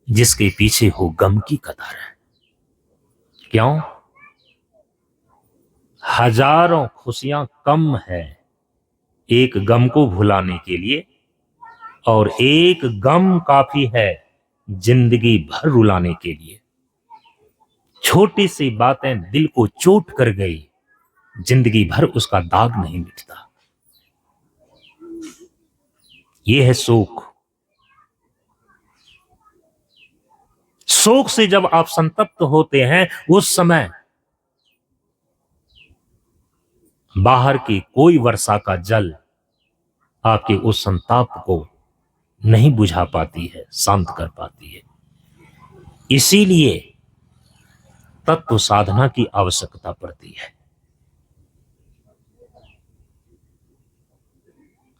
जिसके पीछे हो गम की कतार है। क्यों? हजारों खुशियां कम है एक गम को भुलाने के लिए, और एक गम काफी है जिंदगी भर रुलाने के लिए। छोटी सी बातें दिल को चोट कर गई, जिंदगी भर उसका दाग नहीं मिटता। यह है शोक। शोक से जब आप संतप्त होते हैं, उस समय बाहर की कोई वर्षा का जल आपके उस संताप को नहीं बुझा पाती है, शांत कर पाती है। इसीलिए तत्व साधना की आवश्यकता पड़ती है।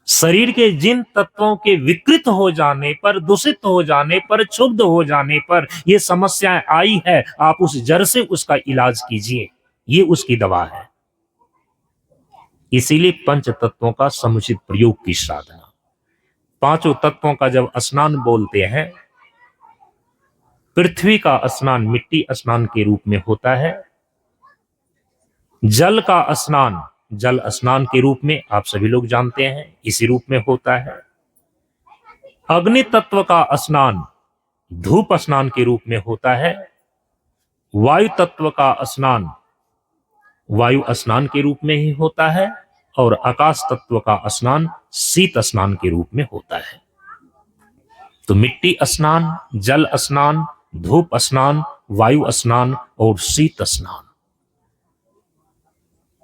शरीर के जिन तत्वों के विकृत हो जाने पर, दूषित हो जाने पर, क्षुब्ध हो जाने पर यह समस्याएं आई है, आप उस जड़ से उसका इलाज कीजिए, ये उसकी दवा है। इसीलिए पंच तत्वों का समुचित प्रयोग की साधना। पांचों तत्वों का जब स्नान बोलते हैं, पृथ्वी का स्नान मिट्टी स्नान के रूप में होता है, जल का स्नान जल स्नान के रूप में आप सभी लोग जानते हैं इसी रूप में होता है, अग्नि तत्व का स्नान धूप स्नान के रूप में होता है, वायु तत्व का स्नान वायु स्नान के रूप में ही होता है, और आकाश तत्व का स्नान शीत स्नान के रूप में होता है। तो मिट्टी स्नान, जल स्नान, धूप स्नान, वायु स्नान और शीत स्नान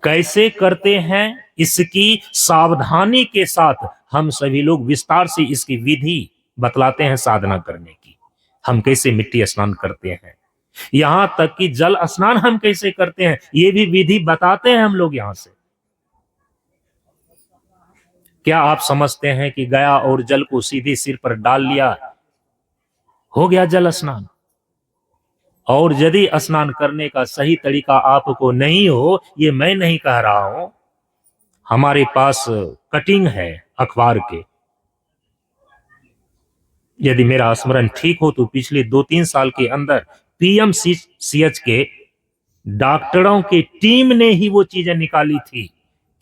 कैसे करते हैं, इसकी सावधानी के साथ हम सभी लोग विस्तार से इसकी विधि बतलाते हैं साधना करने की। हम कैसे मिट्टी स्नान करते हैं, यहां तक कि जल स्नान हम कैसे करते हैं, ये भी विधि बताते हैं हम लोग यहां से। क्या आप समझते हैं कि गया और जल को सीधे सिर पर डाल लिया, हो गया जल स्नान? और यदि स्नान करने का सही तरीका आपको नहीं हो, ये मैं नहीं कह रहा हूं, हमारे पास कटिंग है अखबार के, यदि मेरा स्मरण ठीक हो तो पिछले 2-3 साल के अंदर पीएमसीएच के डॉक्टरों की टीम ने ही वो चीजें निकाली थी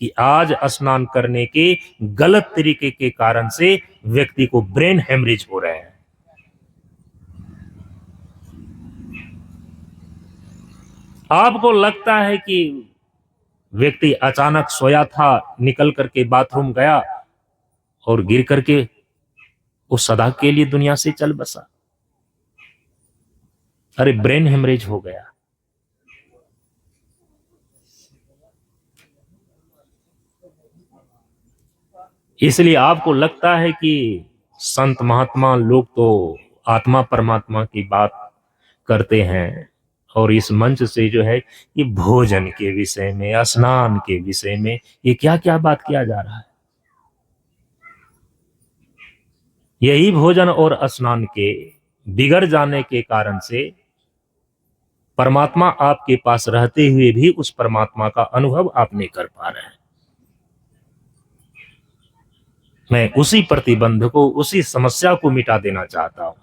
कि आज स्नान करने के गलत तरीके के कारण से व्यक्ति को ब्रेन हेमरेज हो रहे हैं। आपको लगता है कि व्यक्ति अचानक सोया था, निकल करके बाथरूम गया और गिर करके वो सदा के लिए दुनिया से चल बसा? अरे ब्रेन हेमरेज हो गया। इसलिए आपको लगता है कि संत महात्मा लोग तो आत्मा परमात्मा की बात करते हैं, और इस मंच से जो है ये भोजन के विषय में, स्नान के विषय में ये क्या क्या बात किया जा रहा है। यही भोजन और स्नान के बिगड़ जाने के कारण से परमात्मा आपके पास रहते हुए भी उस परमात्मा का अनुभव आप नहीं कर पा रहे हैं। मैं उसी प्रतिबंध को, उसी समस्या को मिटा देना चाहता हूं।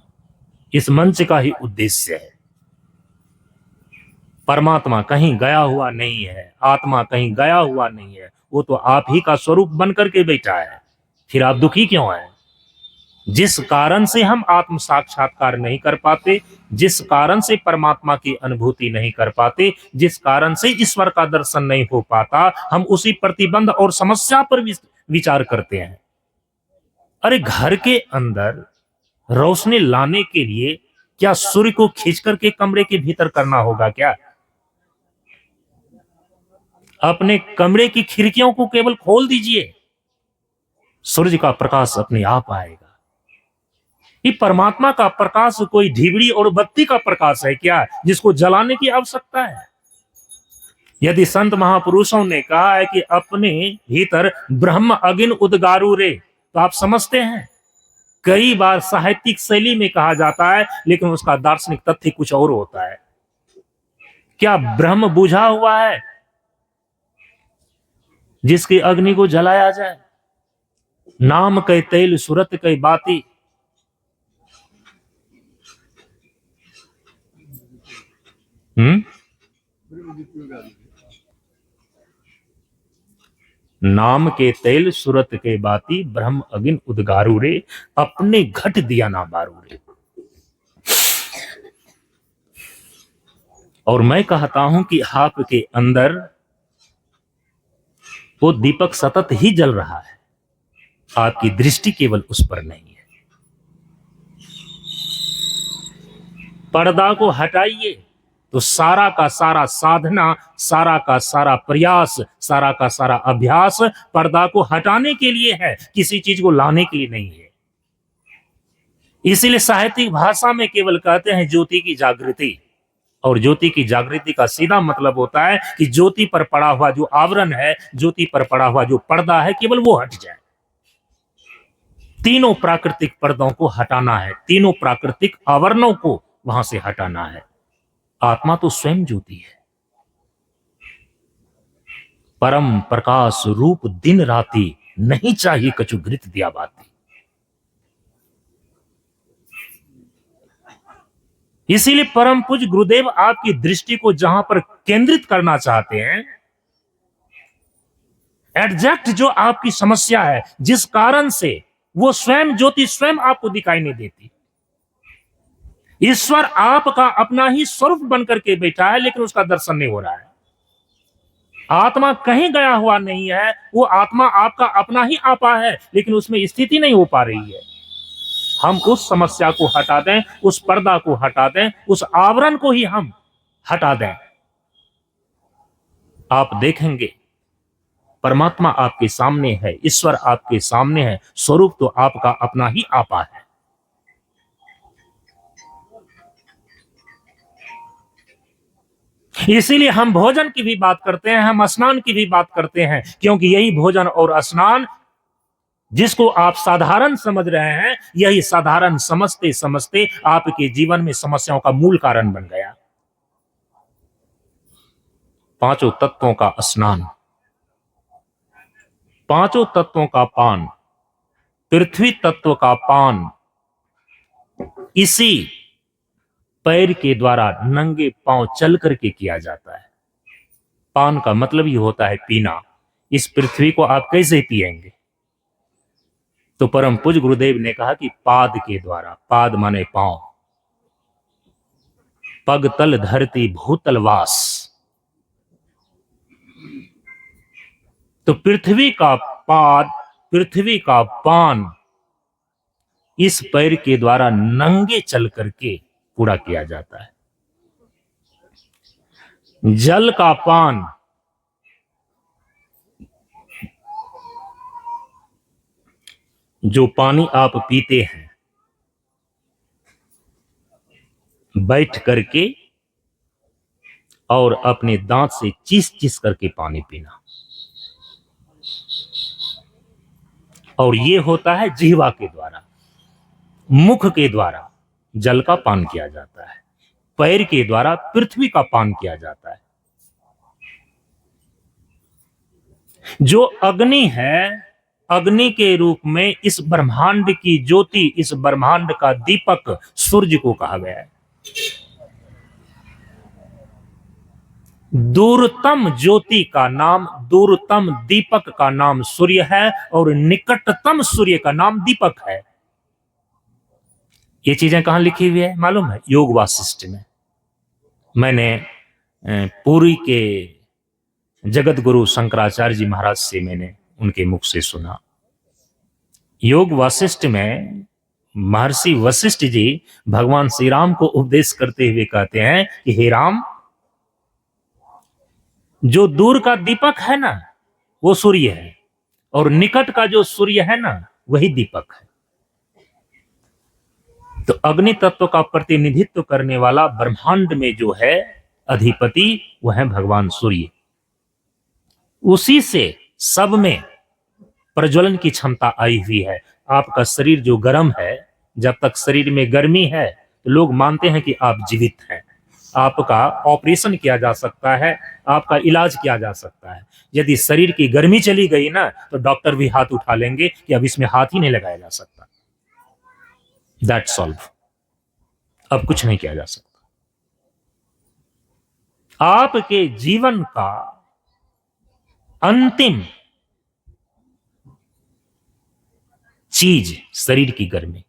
इस मंच का ही उद्देश्य है। परमात्मा कहीं गया हुआ नहीं है, आत्मा कहीं गया हुआ नहीं है, वो तो आप ही का स्वरूप बन करके बैठा है। फिर आप दुखी क्यों हैं? जिस कारण से हम आत्म साक्षात्कार नहीं कर पाते, जिस कारण से परमात्मा की अनुभूति नहीं कर पाते, जिस कारण से ईश्वर का दर्शन नहीं हो पाता, हम उसी प्रतिबंध और समस्या पर विचार करते हैं। अरे घर के अंदर रोशनी लाने के लिए क्या सूर्य को खींच करके कमरे के भीतर करना होगा क्या? अपने कमरे की खिड़कियों को केवल खोल दीजिए, सूर्य का प्रकाश अपने आप आएगा। ये परमात्मा का प्रकाश कोई ढिबड़ी और बत्ती का प्रकाश है क्या, जिसको जलाने की आवश्यकता है? यदि संत महापुरुषों ने कहा है कि अपने भीतर ब्रह्म अग्नि उद्गारू रे, तो आप समझते हैं कई बार साहित्यिक शैली में कहा जाता है, लेकिन उसका दार्शनिक तथ्य कुछ और होता है। क्या ब्रह्म बुझा हुआ है जिसकी अग्नि को जलाया जाए? नाम कै तेल सुरत कै बाती, नाम के तेल सुरत के बाती, ब्रह्म अग्नि उद्गारू रे, अपने घट दिया ना बारू रे। और मैं कहता हूं कि आपके अंदर वो दीपक सतत ही जल रहा है, आपकी दृष्टि केवल उस पर नहीं है। पर्दा को हटाइए तो सारा का सारा साधना, सारा का सारा प्रयास, सारा का सारा अभ्यास पर्दा को हटाने के लिए है, किसी चीज को लाने के लिए नहीं है। इसीलिए साहित्यिक भाषा में केवल कहते हैं ज्योति की जागृति, और ज्योति की जागृति का सीधा मतलब होता है कि ज्योति पर पड़ा हुआ जो आवरण है, ज्योति पर पड़ा हुआ जो पर्दा है, केवल वो हट जाए। तीनों प्राकृतिक पर्दों को हटाना है, तीनों प्राकृतिक आवरणों को वहां से हटाना है। आत्मा तो स्वयं ज्योति है, परम प्रकाश रूप दिन राति, नहीं चाहिए कछु घृत दिया बाती। इसीलिए परम पूज्य गुरुदेव आपकी दृष्टि को जहां पर केंद्रित करना चाहते हैं, एग्जैक्ट जो आपकी समस्या है, जिस कारण से वो स्वयं ज्योति स्वयं आपको दिखाई नहीं देती, ईश्वर आपका अपना ही स्वरूप बनकर के बैठा है, लेकिन उसका दर्शन नहीं हो रहा है। आत्मा कहीं गया हुआ नहीं है, वो आत्मा आपका अपना ही आपा है, लेकिन उसमें स्थिति नहीं हो पा रही है। हम उस समस्या को हटा दें, उस पर्दा को हटा दें, उस आवरण को ही हम हटा दें, आप देखेंगे परमात्मा आपके सामने है, ईश्वर आपके सामने है, स्वरूप तो आपका अपना ही आपा है। इसीलिए हम भोजन की भी बात करते हैं, हम स्नान की भी बात करते हैं, क्योंकि यही भोजन और स्नान जिसको आप साधारण समझ रहे हैं, यही साधारण समझते समझते आपके जीवन में समस्याओं का मूल कारण बन गया। पांचों तत्वों का स्नान, पांचों तत्वों का पान, पृथ्वी तत्व का पान इसी पैर के द्वारा नंगे पांव चल करके किया जाता है। पान का मतलब ही होता है पीना। इस पृथ्वी को आप कैसे पिएंगे? तो परम पूज्य गुरुदेव ने कहा कि पाद के द्वारा, पाद माने पांव, पग तल धरती भूतल वास। तो पृथ्वी का पाद, पृथ्वी का पान इस पैर के द्वारा नंगे चल करके पूरा किया जाता है। जल का पान जो पानी आप पीते हैं बैठ करके और अपने दांत से चीस चीस करके पानी पीना, और ये होता है जिह्वा के द्वारा, मुख के द्वारा जल का पान किया जाता है, पैर के द्वारा पृथ्वी का पान किया जाता है। जो अग्नि है, अग्नि के रूप में इस ब्रह्मांड की ज्योति, इस ब्रह्मांड का दीपक सूर्य को कहा गया है। दूरतम ज्योति का नाम, दूरतम दीपक का नाम सूर्य है, और निकटतम सूर्य का नाम दीपक है। ये चीजें कहां लिखी हुई है मालूम है? योग वासिष्ठ में। मैंने पुरी के जगत गुरु शंकराचार्य जी महाराज से मैंने उनके मुख से सुना। योग वासिष्ठ में महर्षि वशिष्ठ जी भगवान श्री राम को उपदेश करते हुए कहते हैं कि हे राम, जो दूर का दीपक है ना वो सूर्य है, और निकट का जो सूर्य है ना वही दीपक है। तो अग्नि तत्व का प्रतिनिधित्व करने वाला ब्रह्मांड में जो है अधिपति, वह है भगवान सूर्य। उसी से सब में प्रज्वलन की क्षमता आई हुई है। आपका शरीर जो गर्म है, जब तक शरीर में गर्मी है तो लोग मानते हैं कि आप जीवित हैं। आपका ऑपरेशन किया जा सकता है, आपका इलाज किया जा सकता है। यदि शरीर की गर्मी चली गई ना तो डॉक्टर भी हाथ उठा लेंगे कि अब इसमें हाथ ही नहीं लगाया जा सकता। दैट्स ऑल, अब कुछ नहीं किया जा सकता। आपके जीवन का अंतिम चीज शरीर की गर्मी,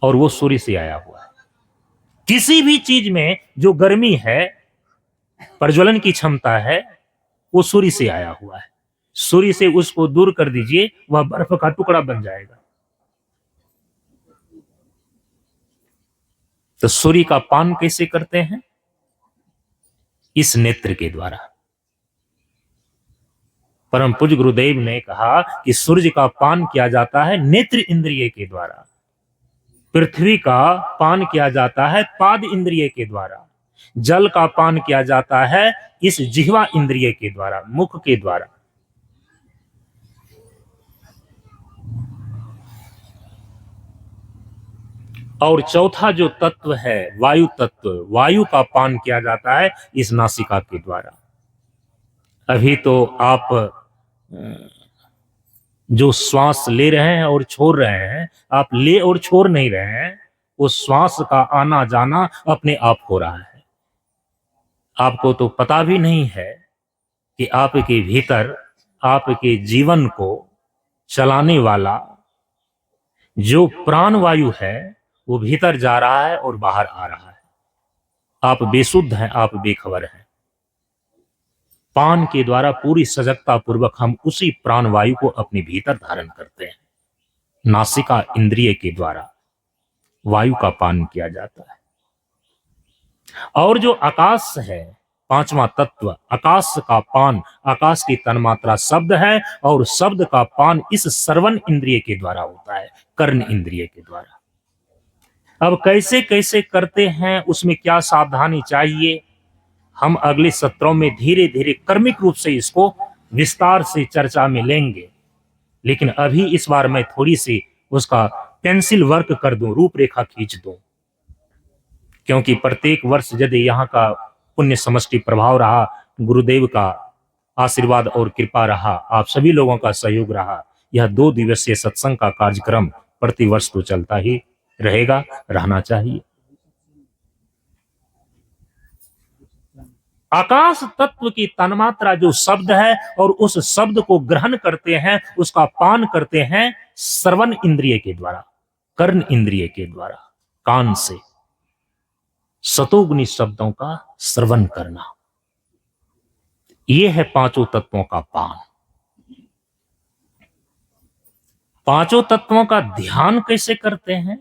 और वो सूर्य से आया हुआ है। किसी भी चीज में जो गर्मी है, प्रज्वलन की क्षमता है, वो सूर्य से आया हुआ है। सूर्य से उसको दूर कर दीजिए, वह बर्फ का टुकड़ा बन जाएगा। तो सूर्य का पान कैसे करते हैं? इस नेत्र के द्वारा। परम पूज्य गुरुदेव ने कहा कि सूर्य का पान किया जाता है नेत्र इंद्रिय के द्वारा, पृथ्वी का पान किया जाता है पाद इंद्रिय के द्वारा, जल का पान किया जाता है इस जिह्वा इंद्रिय के द्वारा, मुख के द्वारा। और चौथा जो तत्व है वायु तत्व, वायु का पान किया जाता है इस नासिका के द्वारा। अभी तो आप जो श्वास ले रहे हैं और छोड़ रहे हैं, आप ले और छोड़ नहीं रहे हैं, उस श्वास का आना जाना अपने आप हो रहा है। आपको तो पता भी नहीं है कि आपके भीतर आपके जीवन को चलाने वाला जो प्राण वायु है वो भीतर जा रहा है और बाहर आ रहा है। आप बेसुध हैं, आप बेखबर हैं। पान के द्वारा पूरी सजगता पूर्वक हम उसी प्राण वायु को अपने भीतर धारण करते हैं। नासिका इंद्रिय के द्वारा वायु का पान किया जाता है। और जो आकाश है, पांचवा तत्व, आकाश का पान, आकाश की तन्मात्रा शब्द है और शब्द का पान इस श्रवण इंद्रिय के द्वारा होता है, कर्ण इंद्रिय के द्वारा। अब कैसे कैसे करते हैं, उसमें क्या सावधानी चाहिए, हम अगले सत्रों में धीरे धीरे कर्मिक रूप से इसको विस्तार से चर्चा में लेंगे। लेकिन अभी इस बार मैं थोड़ी सी उसका पेंसिल वर्क कर दूं, रूपरेखा खींच दूं, क्योंकि प्रत्येक वर्ष यदि यहाँ का पुण्य समष्टि प्रभाव रहा, गुरुदेव का आशीर्वाद और कृपा रहा, आप सभी लोगों का सहयोग रहा, यह 2 दिवसीय सत्संग का कार्यक्रम प्रतिवर्ष तो चलता ही रहेगा, रहना चाहिए। आकाश तत्व की तन्मात्रा जो शब्द है और उस शब्द को ग्रहण करते हैं, उसका पान करते हैं श्रवण इंद्रिय के द्वारा, कर्ण इंद्रिय के द्वारा, कान से सतोगुनी शब्दों का श्रवण करना, यह है पांचों तत्वों का पान। पांचों तत्वों का ध्यान कैसे करते हैं,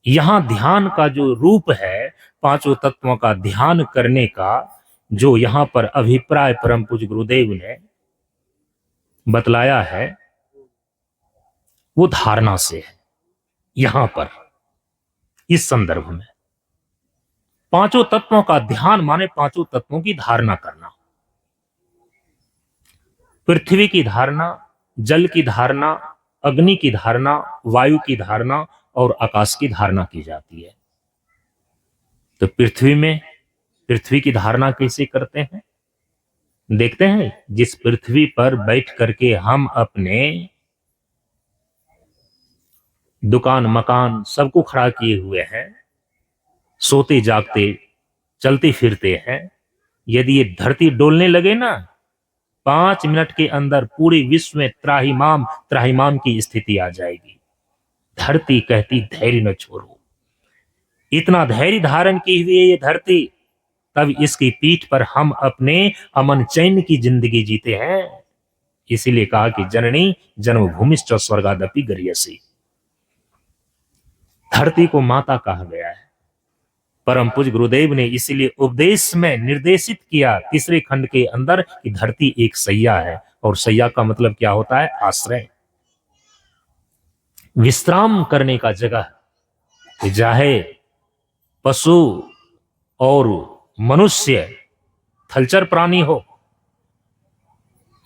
यहां ध्यान का जो रूप है, पांचों तत्वों का ध्यान करने का जो यहां पर अभिप्राय परम पूज्य गुरुदेव ने बतलाया है, वो धारणा से है। यहां पर इस संदर्भ में पांचों तत्वों का ध्यान माने पांचों तत्वों की धारणा करना। पृथ्वी की धारणा, जल की धारणा, अग्नि की धारणा, वायु की धारणा और आकाश की धारणा की जाती है। तो पृथ्वी में, पृथ्वी की धारणा कैसे करते हैं, देखते हैं। जिस पृथ्वी पर बैठ करके हम अपने दुकान मकान सबको खड़ा किए हुए हैं, सोते जागते चलते फिरते हैं, यदि ये धरती डोलने लगे ना, 5 मिनट के अंदर पूरे विश्व में त्राहिमाम त्राहिमाम की स्थिति आ जाएगी। धरती कहती धैर्य न छोड़ो। इतना धैर्य धारण की हुई है ये धरती, तब इसकी पीठ पर हम अपने अमन चैन की जिंदगी जीते हैं। इसीलिए कहा कि जननी जन्मभूमिश्च स्वर्गादपि गरीयसी। धरती को माता कहा गया है। परम पूज्य गुरुदेव ने इसीलिए उपदेश में निर्देशित किया तीसरे खंड के अंदर कि धरती एक सैया है, और सैया का मतलब क्या होता है, आश्रय, विश्राम करने का जगह। चाहे पशु और मनुष्य, थलचर प्राणी हो,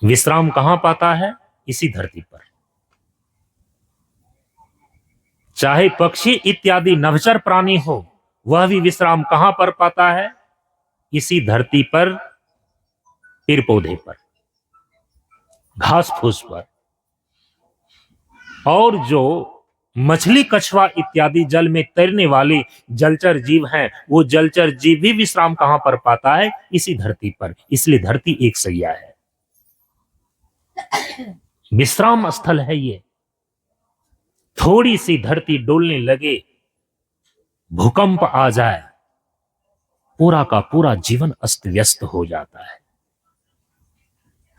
विश्राम कहां पाता है, इसी धरती पर। चाहे पक्षी इत्यादि नभचर प्राणी हो, वह भी विश्राम कहां पर पाता है, इसी धरती पर, पेड़ पौधे पर, घास फूस पर। और जो मछली कछुआ इत्यादि जल में तैरने वाले जलचर जीव हैं, वो जलचर जीव भी विश्राम कहां पर पाता है, इसी धरती पर। इसलिए धरती एक सैया है, विश्राम स्थल है ये। थोड़ी सी धरती डोलने लगे, भूकंप आ जाए, पूरा का पूरा जीवन अस्त व्यस्त हो जाता है।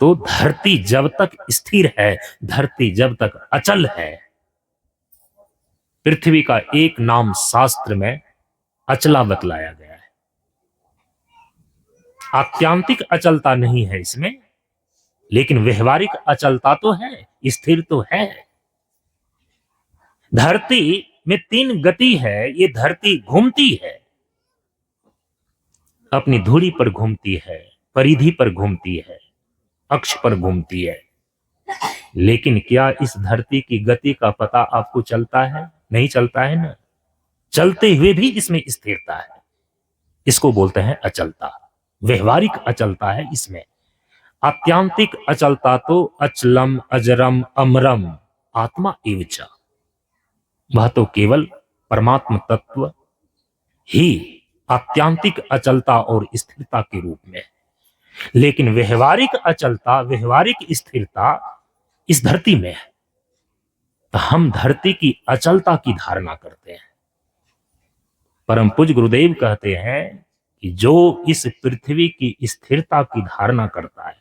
तो धरती जब तक स्थिर है, धरती जब तक अचल है, पृथ्वी का एक नाम शास्त्र में अचला बतलाया गया है। आत्यांतिक अचलता नहीं है इसमें, लेकिन व्यवहारिक अचलता तो है, स्थिर तो है। धरती में 3 गति है। ये धरती घूमती है, अपनी धुरी पर घूमती है, परिधि पर घूमती है, अक्ष पर घूमती है। लेकिन क्या इस धरती की गति का पता आपको चलता है? नहीं चलता है ना। चलते हुए भी इसमें स्थिरता है, इसको बोलते हैं अचलता। व्यवहारिक अचलता है इसमें। आत्यांतिक अचलता तो अचलम अजरम अमरम आत्मा एवच, वह तो केवल परमात्म तत्व ही आत्यांतिक अचलता और स्थिरता के रूप में। लेकिन व्यवहारिक अचलता, व्यवहारिक स्थिरता इस धरती में है। तो हम धरती की अचलता की धारणा करते हैं। परम पूज्य गुरुदेव कहते हैं कि जो इस पृथ्वी की स्थिरता की धारणा करता है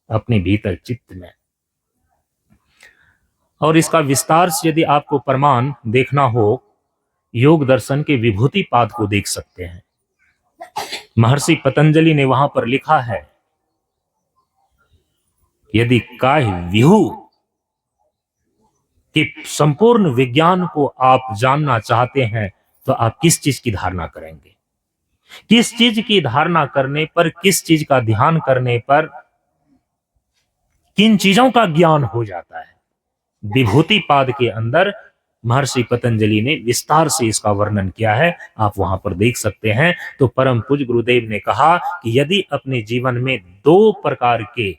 अपने भीतर चित्त में, और इसका विस्तार से यदि आपको प्रमाण देखना हो, योग दर्शन के विभूति पाद को देख सकते हैं। महर्षि पतंजलि ने वहां पर लिखा है, यदि काय व्यूह कि संपूर्ण विज्ञान को आप जानना चाहते हैं तो आप किस चीज की धारणा करेंगे, किस चीज की धारणा करने पर, किस चीज का ध्यान करने पर किन चीजों का ज्ञान हो जाता है। विभूति पाद के अंदर महर्षि पतंजलि ने विस्तार से इसका वर्णन किया है, आप वहां पर देख सकते हैं। तो परम पूज्य गुरुदेव ने कहा कि यदि अपने जीवन में दो प्रकार के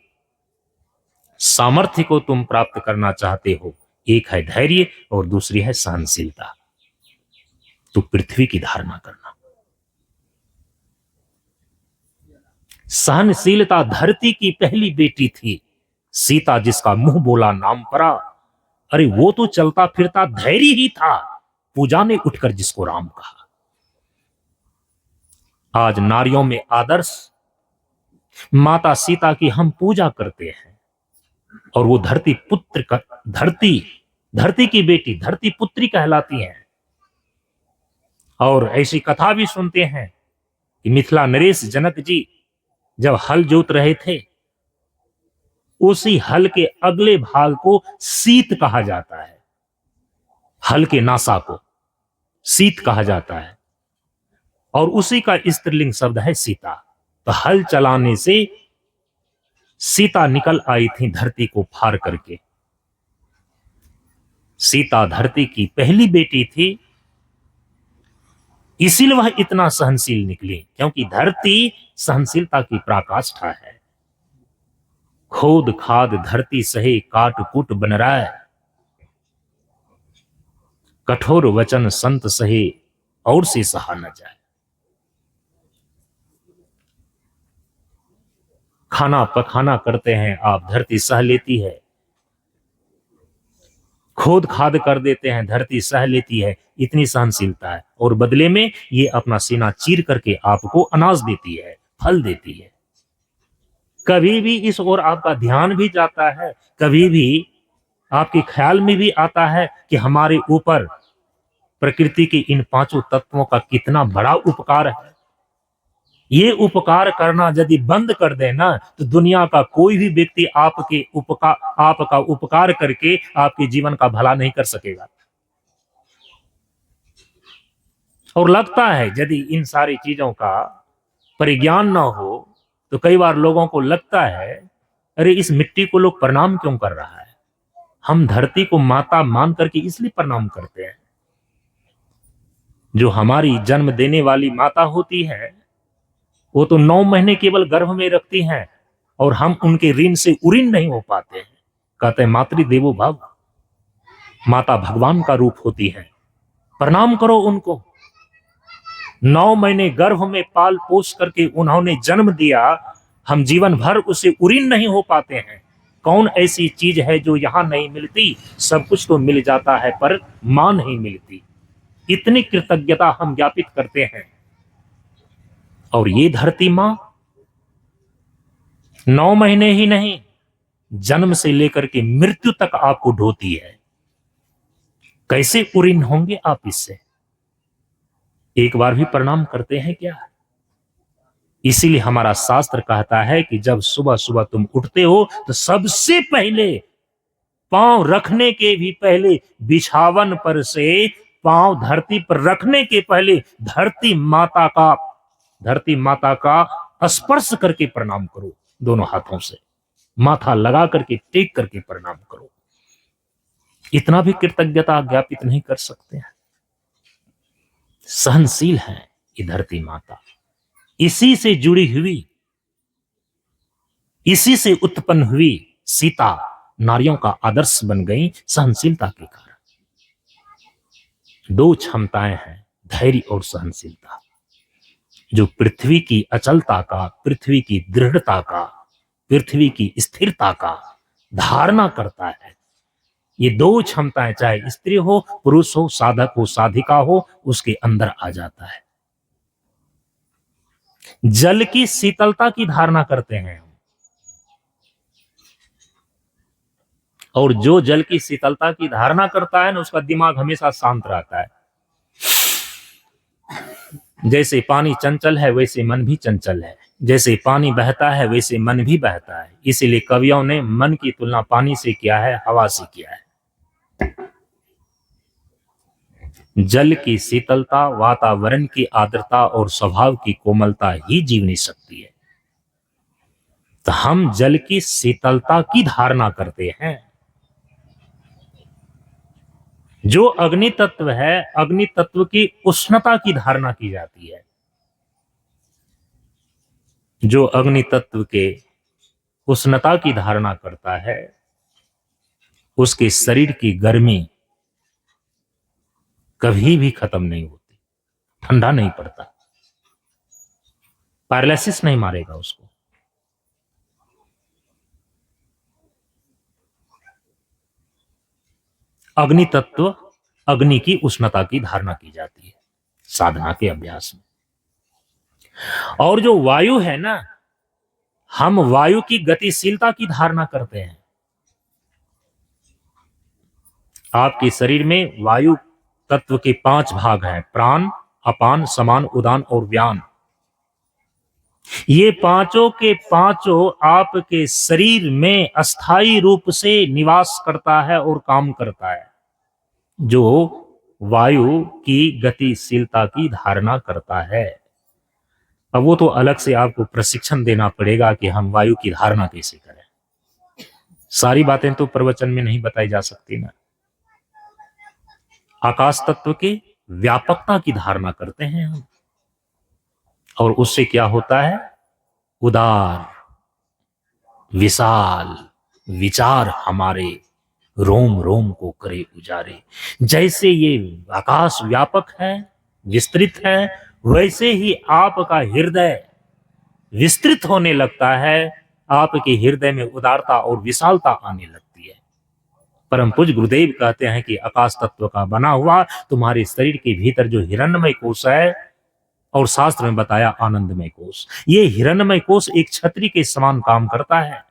सामर्थ्य को तुम प्राप्त करना चाहते हो, एक है धैर्य और दूसरी है सहनशीलता, तो पृथ्वी की धारणा करना। सहनशीलता धरती की पहली बेटी थी, सीता जिसका मुंह बोला नाम परा, अरे वो तो चलता फिरता धैर्य ही था, पूजा ने उठकर जिसको राम कहा। आज नारियों में आदर्श माता सीता की हम पूजा करते हैं, और वो धरती पुत्र का, धरती की बेटी धरती पुत्री कहलाती हैं। और ऐसी कथा भी सुनते हैं कि मिथिला नरेश जनक जी जब हल जोत रहे थे, उसी हल के अगले भाग को सीत कहा जाता है, हल के नासा को सीत कहा जाता है, और उसी का स्त्रीलिंग शब्द है सीता। तो हल चलाने से सीता निकल आई थी धरती को फाड़ करके। सीता धरती की पहली बेटी थी, इसीलिए वह इतना सहनशील निकली, क्योंकि धरती सहनशीलता की पराकाष्ठा है। खोद खाद धरती सहे काट कूट बनराय, कठोर वचन संत सहे और से सहा न जाए। खाना पखाना करते हैं आप, धरती सह लेती है। खोद खाद कर देते हैं, धरती सह लेती है। इतनी सहनशीलता है, और बदले में ये अपना सीना चीर करके आपको अनाज देती है, फल देती है। कभी भी इस ओर आपका ध्यान भी जाता है, कभी भी आपके ख्याल में भी आता है कि हमारे ऊपर प्रकृति के इन पांचों तत्वों का कितना बड़ा उपकार है। ये उपकार करना यदि बंद कर देना तो दुनिया का कोई भी व्यक्ति आपका उपकार करके आपके जीवन का भला नहीं कर सकेगा। और लगता है यदि इन सारी चीजों का परिज्ञान ना हो तो कई बार लोगों को लगता है, अरे इस मिट्टी को लोग प्रणाम क्यों कर रहा है। हम धरती को माता मान करके इसलिए प्रणाम करते हैं। जो हमारी जन्म देने वाली माता होती है, वो तो 9 महीने केवल गर्भ में रखती हैं, और हम उनके ऋण से उऋण नहीं हो पाते हैं। कहते हैं मातृ देवो भव, माता भगवान का रूप होती है, प्रणाम करो उनको। 9 महीने गर्भ में पाल पोस करके उन्होंने जन्म दिया, हम जीवन भर उसे उऋण नहीं हो पाते हैं। कौन ऐसी चीज है जो यहां नहीं मिलती। सब कुछ तो मिल जाता है पर मां नहीं मिलती। इतनी कृतज्ञता हम ज्ञापित करते हैं। और ये धरती मां 9 महीने ही नहीं, जन्म से लेकर के मृत्यु तक आपको ढोती है। कैसे उऋण होंगे आप इससे। एक बार भी प्रणाम करते हैं क्या। इसीलिए हमारा शास्त्र कहता है कि जब सुबह सुबह तुम उठते हो तो सबसे पहले पांव रखने के भी पहले बिछावन पर से पांव धरती पर रखने के पहले धरती माता का स्पर्श करके प्रणाम करो। दोनों हाथों से माथा लगा करके टेक करके प्रणाम करो। इतना भी कृतज्ञता ज्ञापित नहीं कर सकते हैं। सहनशील है ये धरती माता। इसी से जुड़ी हुई, इसी से उत्पन्न हुई सीता नारियों का आदर्श बन गई सहनशीलता के कारण। 2 क्षमताएं हैं, धैर्य और सहनशीलता, जो पृथ्वी की अचलता का, पृथ्वी की दृढ़ता का, पृथ्वी की स्थिरता का धारणा करता है। ये 2 क्षमताएं, चाहे स्त्री हो, पुरुष हो, साधक हो, साधिका हो, उसके अंदर आ जाता है। जल की शीतलता की धारणा करते हैं हम। और जो जल की शीतलता की धारणा करता है ना, उसका दिमाग हमेशा शांत रहता है। जैसे पानी चंचल है वैसे मन भी चंचल है, जैसे पानी बहता है वैसे मन भी बहता है। इसीलिए कवियों ने मन की तुलना पानी से किया है, हवा से किया है। जल की शीतलता, वातावरण की आर्द्रता और स्वभाव की कोमलता ही जीवनी शक्ति है। तो हम जल की शीतलता की धारणा करते हैं। जो अग्नि तत्व है, अग्नि तत्व की उष्णता की धारणा की जाती है। जो अग्नि तत्व के उष्णता की धारणा करता है, उसके शरीर की गर्मी कभी भी खत्म नहीं होती, ठंडा नहीं पड़ता, पैरालिसिस नहीं मारेगा उसको। अग्नि तत्व, अग्नि की उष्णता की धारणा की जाती है साधना के अभ्यास में। और जो वायु है ना, हम वायु की गतिशीलता की धारणा करते हैं। आपके शरीर में वायु तत्व के 5 भाग हैं, प्राण, अपान, समान, उदान और व्यान। ये पांचों के पांचों आपके शरीर में अस्थायी रूप से निवास करता है और काम करता है। जो वायु की गतिशीलता की धारणा करता है। अब वो तो अलग से आपको प्रशिक्षण देना पड़ेगा कि हम वायु की धारणा कैसे करें। सारी बातें तो प्रवचन में नहीं बताई जा सकती ना। आकाश तत्व की व्यापकता की धारणा करते हैं हम, और उससे क्या होता है? उदार, विशाल विचार हमारे रोम रोम को करे उजारे। जैसे ये आकाश व्यापक है, विस्तृत है, वैसे ही आपका हृदय विस्तृत होने लगता है। आपके हृदय में उदारता और विशालता आने लगती है। परम पूज्य गुरुदेव कहते हैं कि आकाश तत्व का बना हुआ तुम्हारे शरीर के भीतर जो हिरण्मय कोश है, और शास्त्र में बताया आनंदमय कोश, ये हिरण्मय कोश एक छतरी के समान काम करता है।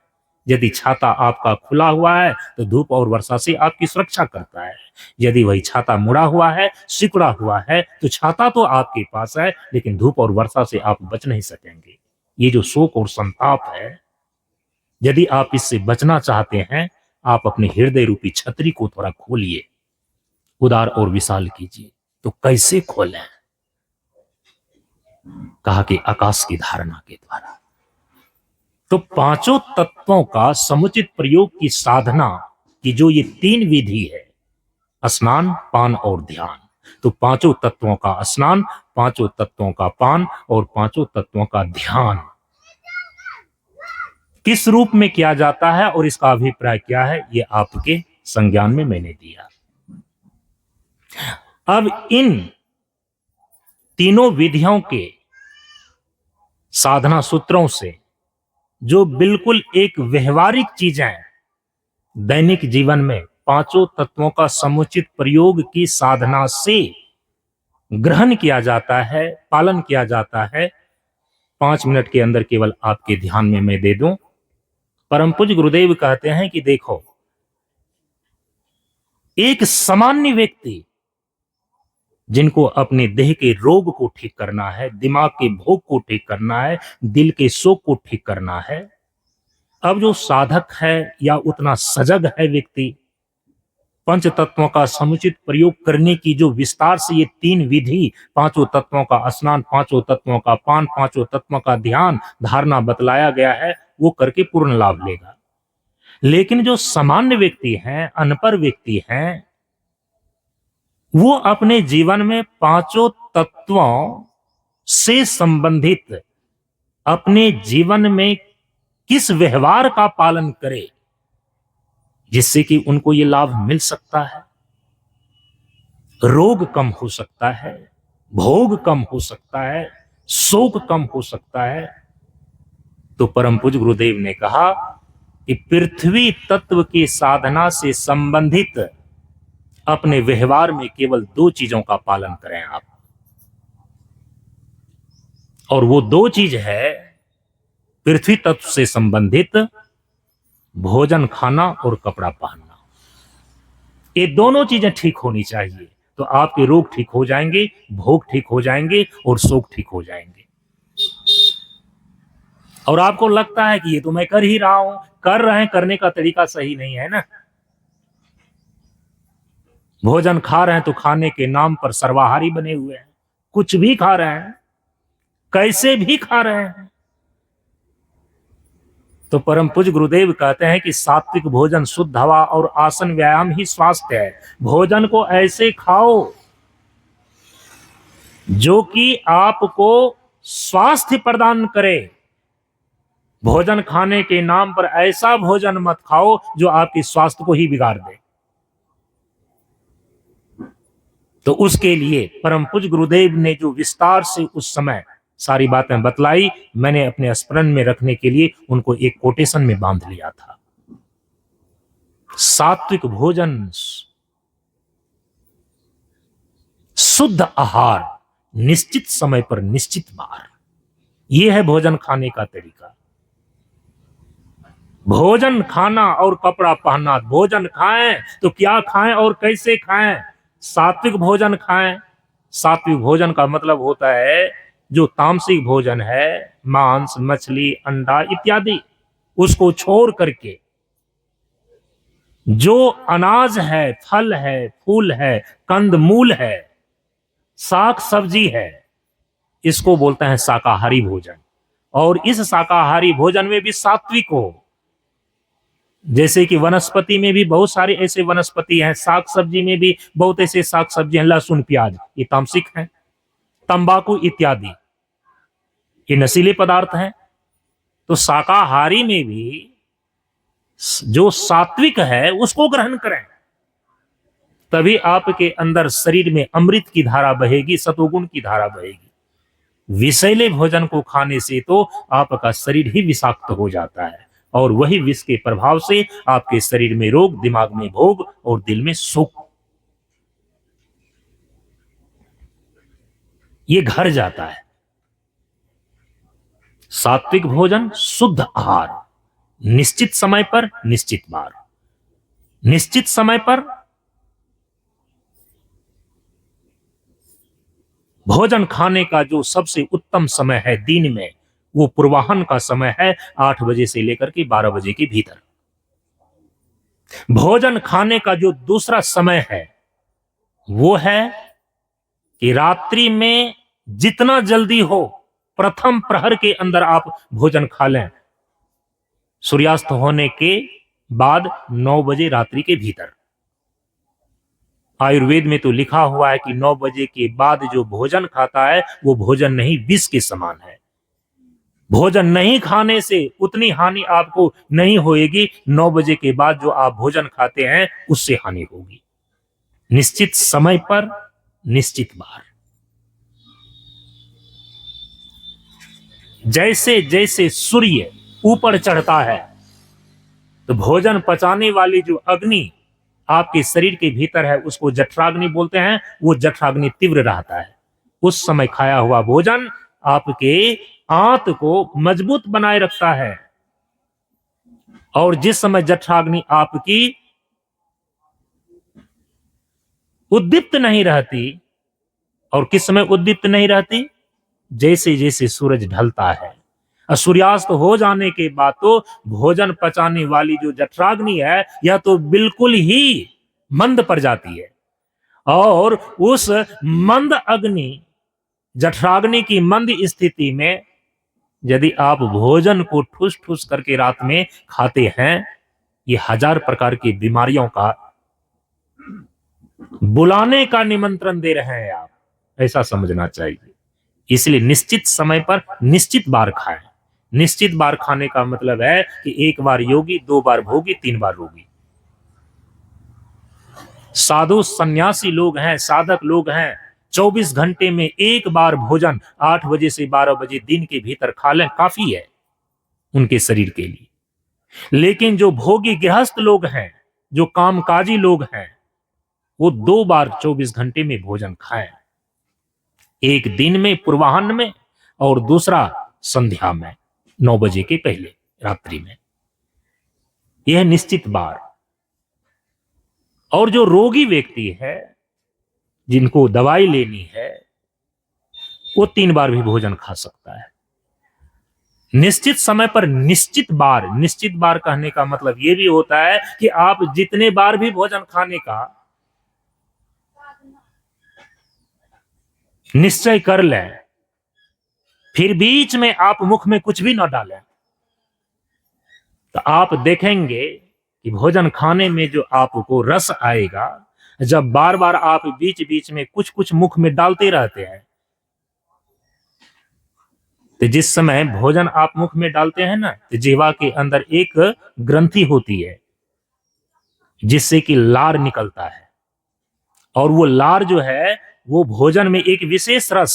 यदि छाता आपका खुला हुआ है तो धूप और वर्षा से आपकी सुरक्षा करता है। यदि वही छाता मुड़ा हुआ है, सिकुड़ा हुआ है, तो छाता तो आपके पास है लेकिन धूप और वर्षा से आप बच नहीं सकेंगे। ये जो शोक और संताप है, यदि आप इससे बचना चाहते हैं, आप अपने हृदय रूपी छतरी को थोड़ा खोलिए, उदार और विशाल कीजिए। तो कैसे खोलें? कहा कि आकाश की धारणा के द्वारा। तो पांचों तत्वों का समुचित प्रयोग की साधना की जो ये 3 विधि है, स्नान, पान और ध्यान। तो पांचों तत्वों का स्नान, पांचों तत्वों का पान और पांचों तत्वों का ध्यान किस रूप में किया जाता है और इसका अभिप्राय क्या है, ये आपके संज्ञान में मैंने दिया। अब इन तीनों विधियों के साधना सूत्रों से जो बिल्कुल एक व्यवहारिक चीजें दैनिक जीवन में पांचों तत्वों का समुचित प्रयोग की साधना से ग्रहण किया जाता है, पालन किया जाता है, 5 मिनट के अंदर केवल आपके ध्यान में मैं दे दूं। परम पूज्य गुरुदेव कहते हैं कि देखो, एक सामान्य व्यक्ति जिनको अपने देह के रोग को ठीक करना है, दिमाग के भोग को ठीक करना है, दिल के शोक को ठीक करना है, अब जो साधक है या उतना सजग है व्यक्ति, पंच तत्वों का समुचित प्रयोग करने की जो विस्तार से ये 3 विधि, पांचों तत्वों का स्नान, पांचों तत्वों का पान, पांचों तत्वों का ध्यान धारणा बतलाया गया है, वो करके पूर्ण लाभ लेगा। लेकिन जो सामान्य व्यक्ति हैं, अनपढ़ व्यक्ति हैं, वो अपने जीवन में पांचों तत्वों से संबंधित अपने जीवन में किस व्यवहार का पालन करे जिससे कि उनको ये लाभ मिल सकता है, रोग कम हो सकता है, भोग कम हो सकता है, शोक कम हो सकता है। तो परम पूज्य गुरुदेव ने कहा कि पृथ्वी तत्व की साधना से संबंधित अपने व्यवहार में केवल 2 चीजों का पालन करें आप, और वो 2 चीज है पृथ्वी तत्व से संबंधित भोजन खाना और कपड़ा पहनना। ये दोनों चीजें ठीक होनी चाहिए, तो आपके रोग ठीक हो जाएंगे, भोग ठीक हो जाएंगे और शोक ठीक हो जाएंगे। और आपको लगता है कि ये तो मैं कर ही रहा हूं, कर रहे हैं, करने का तरीका सही नहीं है ना। भोजन खा रहे हैं तो खाने के नाम पर सर्वाहारी बने हुए हैं, कुछ भी खा रहे हैं, कैसे भी खा रहे हैं। तो परम पूज्य गुरुदेव कहते हैं कि सात्विक भोजन, शुद्ध हवा और आसन व्यायाम ही स्वास्थ्य है। भोजन को ऐसे खाओ जो कि आपको स्वास्थ्य प्रदान करे। भोजन खाने के नाम पर ऐसा भोजन मत खाओ जो आपके स्वास्थ्य को ही बिगाड़ दे। तो उसके लिए परम पूज्य गुरुदेव ने जो विस्तार से उस समय सारी बातें बतलाई, मैंने अपने स्मरण में रखने के लिए उनको एक कोटेशन में बांध लिया था। सात्विक भोजन, शुद्ध आहार, निश्चित समय पर निश्चित बार, यह है भोजन खाने का तरीका। भोजन खाना और कपड़ा पहनना। भोजन खाएं तो क्या खाएं और कैसे खाएं? सात्विक भोजन खाएं। सात्विक भोजन का मतलब होता है जो तामसिक भोजन है, मांस, मछली, अंडा इत्यादि, उसको छोड़ करके जो अनाज है, फल है, फूल है, कंद मूल है, साग सब्जी है, इसको बोलते हैं शाकाहारी भोजन। और इस शाकाहारी भोजन में भी सात्विक हो। जैसे कि वनस्पति में भी बहुत सारे ऐसे वनस्पति हैं, साग सब्जी में भी बहुत ऐसे साग सब्जी हैं, लहसुन, प्याज, ये तामसिक हैं। तंबाकू इत्यादि ये नशीले पदार्थ हैं। तो शाकाहारी में भी जो सात्विक है उसको ग्रहण करें, तभी आपके अंदर शरीर में अमृत की धारा बहेगी, सतोगुण की धारा बहेगी। विषैले भोजन को खाने से तो आपका शरीर ही विषाक्त हो जाता है, और वही विष के प्रभाव से आपके शरीर में रोग, दिमाग में भोग और दिल में सुख, ये घर जाता है। सात्विक भोजन, शुद्ध आहार, निश्चित समय पर निश्चित बार। निश्चित समय पर भोजन खाने का जो सबसे उत्तम समय है दिन में, वो पूर्वाह्न का समय है, 8 बजे से लेकर के 12 बजे के भीतर। भोजन खाने का जो दूसरा समय है वो है कि रात्रि में जितना जल्दी हो प्रथम प्रहर के अंदर आप भोजन खा लें, सूर्यास्त होने के बाद 9 बजे रात्रि के भीतर। आयुर्वेद में तो लिखा हुआ है कि 9 बजे के बाद जो भोजन खाता है वो भोजन नहीं, विष के समान है। भोजन नहीं खाने से उतनी हानि आपको नहीं होगी, 9 बजे के बाद जो आप भोजन खाते हैं उससे हानि होगी। निश्चित समय पर निश्चित बार। जैसे जैसे सूर्य ऊपर चढ़ता है तो भोजन पचाने वाली जो अग्नि आपके शरीर के भीतर है उसको जठराग्नि बोलते हैं, वो जठराग्नि तीव्र रहता है। उस समय खाया हुआ भोजन आपके आंत को मजबूत बनाए रखता है। और जिस समय जठराग्नि आपकी उद्दीप्त नहीं रहती, और किस समय उद्दीप्त नहीं रहती? जैसे जैसे सूरज ढलता है, सूर्यास्त हो जाने के बाद तो भोजन पचाने वाली जो जठराग्नि है यह तो बिल्कुल ही मंद पड़ जाती है। और उस मंद अग्नि, जठराग्नि की मंद स्थिति में यदि आप भोजन को ठूस ठूस करके रात में खाते हैं, ये 1000 प्रकार की बीमारियों का बुलाने का निमंत्रण दे रहे हैं आप, ऐसा समझना चाहिए। इसलिए निश्चित समय पर निश्चित बार खाएं। निश्चित बार खाने का मतलब है कि 1 बार योगी, 2 बार भोगी, 3 बार रोगी। साधु सन्यासी लोग हैं, साधक लोग हैं, 24 घंटे में 1 बार भोजन 8 बजे से 12 बजे दिन के भीतर खा लें, काफी है उनके शरीर के लिए। लेकिन जो भोगी गृहस्थ लोग हैं, जो कामकाजी लोग हैं, वो 2 बार 24 घंटे में भोजन खाएं। एक दिन में पूर्वाह्न में और दूसरा संध्या में 9 बजे के पहले रात्रि में। यह निश्चित बार। और जो रोगी व्यक्ति है, जिनको दवाई लेनी है, वो 3 बार भी भोजन खा सकता है। निश्चित समय पर निश्चित बार कहने का मतलब ये भी होता है कि आप जितने बार भी भोजन खाने का निश्चय कर लें, फिर बीच में आप मुख में कुछ भी ना डालें, तो आप देखेंगे कि भोजन खाने में जो आपको रस आएगा, जब बार बार आप बीच बीच में कुछ कुछ मुख में डालते रहते हैं, तो जिस समय भोजन आप मुख में डालते हैं ना, तो जिह्वा के अंदर एक ग्रंथि होती है जिससे कि लार निकलता है, और वो लार जो है वो भोजन में एक विशेष रस,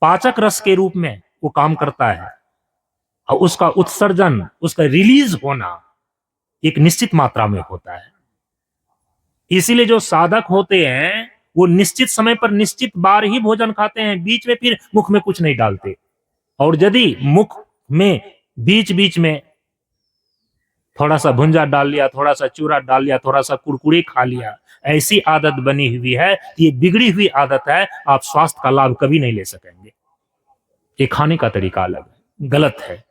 पाचक रस के रूप में वो काम करता है, और उसका उत्सर्जन, उसका रिलीज होना एक निश्चित मात्रा में होता है। इसीलिए जो साधक होते हैं वो निश्चित समय पर निश्चित बार ही भोजन खाते हैं, बीच में फिर मुख में कुछ नहीं डालते। और यदि मुख में बीच बीच में थोड़ा सा भुंजा डाल लिया, थोड़ा सा चूरा डाल लिया, थोड़ा सा कुरकुरे खा लिया, ऐसी आदत बनी हुई है, ये बिगड़ी हुई आदत है, आप स्वास्थ्य का लाभ कभी नहीं ले सकेंगे। ये खाने का तरीका अलग है, गलत है।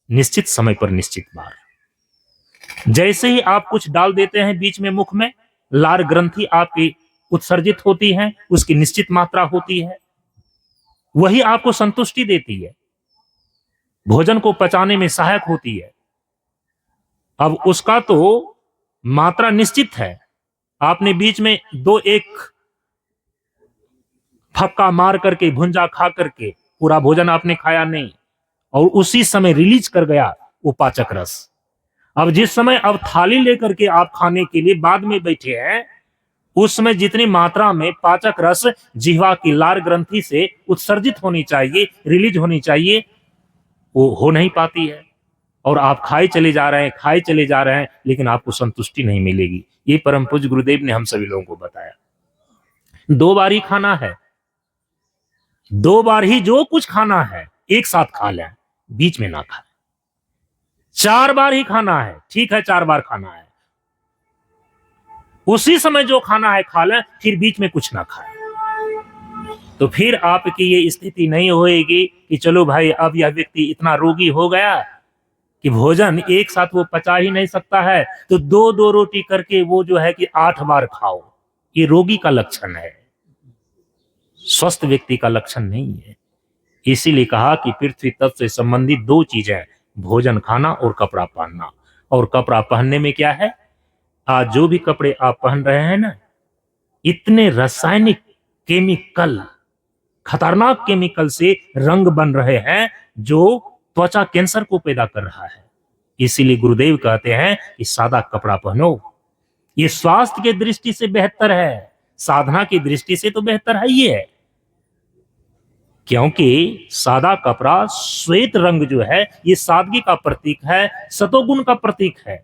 निश्चित समय पर निश्चित बार। जैसे ही आप कुछ डाल देते हैं बीच में मुख में, लार ग्रंथि आपकी उत्सर्जित होती है, उसकी निश्चित मात्रा होती है, वही आपको संतुष्टि देती है, भोजन को पचाने में सहायक होती है। अब उसका तो मात्रा निश्चित है, आपने बीच में 2-1 फक्का मार करके, भुंजा खा करके पूरा भोजन आपने खाया नहीं, और उसी समय रिलीज कर गया वो पाचक रस। अब जिस समय अब थाली लेकर के आप खाने के लिए बाद में बैठे हैं, उस समय जितनी मात्रा में पाचक रस जिह्वा की लार ग्रंथि से उत्सर्जित होनी चाहिए, रिलीज होनी चाहिए, वो हो नहीं पाती है, और आप खाए चले जा रहे हैं, लेकिन आपको संतुष्टि नहीं मिलेगी। ये परम पूज्य गुरुदेव ने हम सभी लोगों को बताया। 2 बार ही खाना है, 2 बार ही जो कुछ खाना है एक साथ खा लें, बीच में ना खाएं। 4 बार ही खाना है, ठीक है, 4 बार खाना है, उसी समय जो खाना है खा लें, फिर बीच में कुछ ना खाएं। तो फिर आपकी ये स्थिति नहीं होएगी कि चलो भाई अब यह व्यक्ति इतना रोगी हो गया कि भोजन एक साथ वो पचा ही नहीं सकता है, तो 2-2 रोटी करके वो जो है कि 8 बार खाओ। ये रोगी का लक्षण है, स्वस्थ व्यक्ति का लक्षण नहीं है। इसीलिए कहा कि पृथ्वी तत्व से संबंधित 2 चीजें, भोजन खाना और कपड़ा पहनना। और कपड़ा पहनने में क्या है, आज जो भी कपड़े आप पहन रहे हैं ना, इतने रासायनिक केमिकल, खतरनाक केमिकल से रंग बन रहे हैं जो त्वचा कैंसर को पैदा कर रहा है। इसीलिए गुरुदेव कहते हैं कि सादा कपड़ा पहनो। ये स्वास्थ्य के दृष्टि से बेहतर है, साधना की दृष्टि से तो बेहतर है ही है, क्योंकि सादा कपड़ा, श्वेत रंग जो है, ये सादगी का प्रतीक है, सतोगुण का प्रतीक है।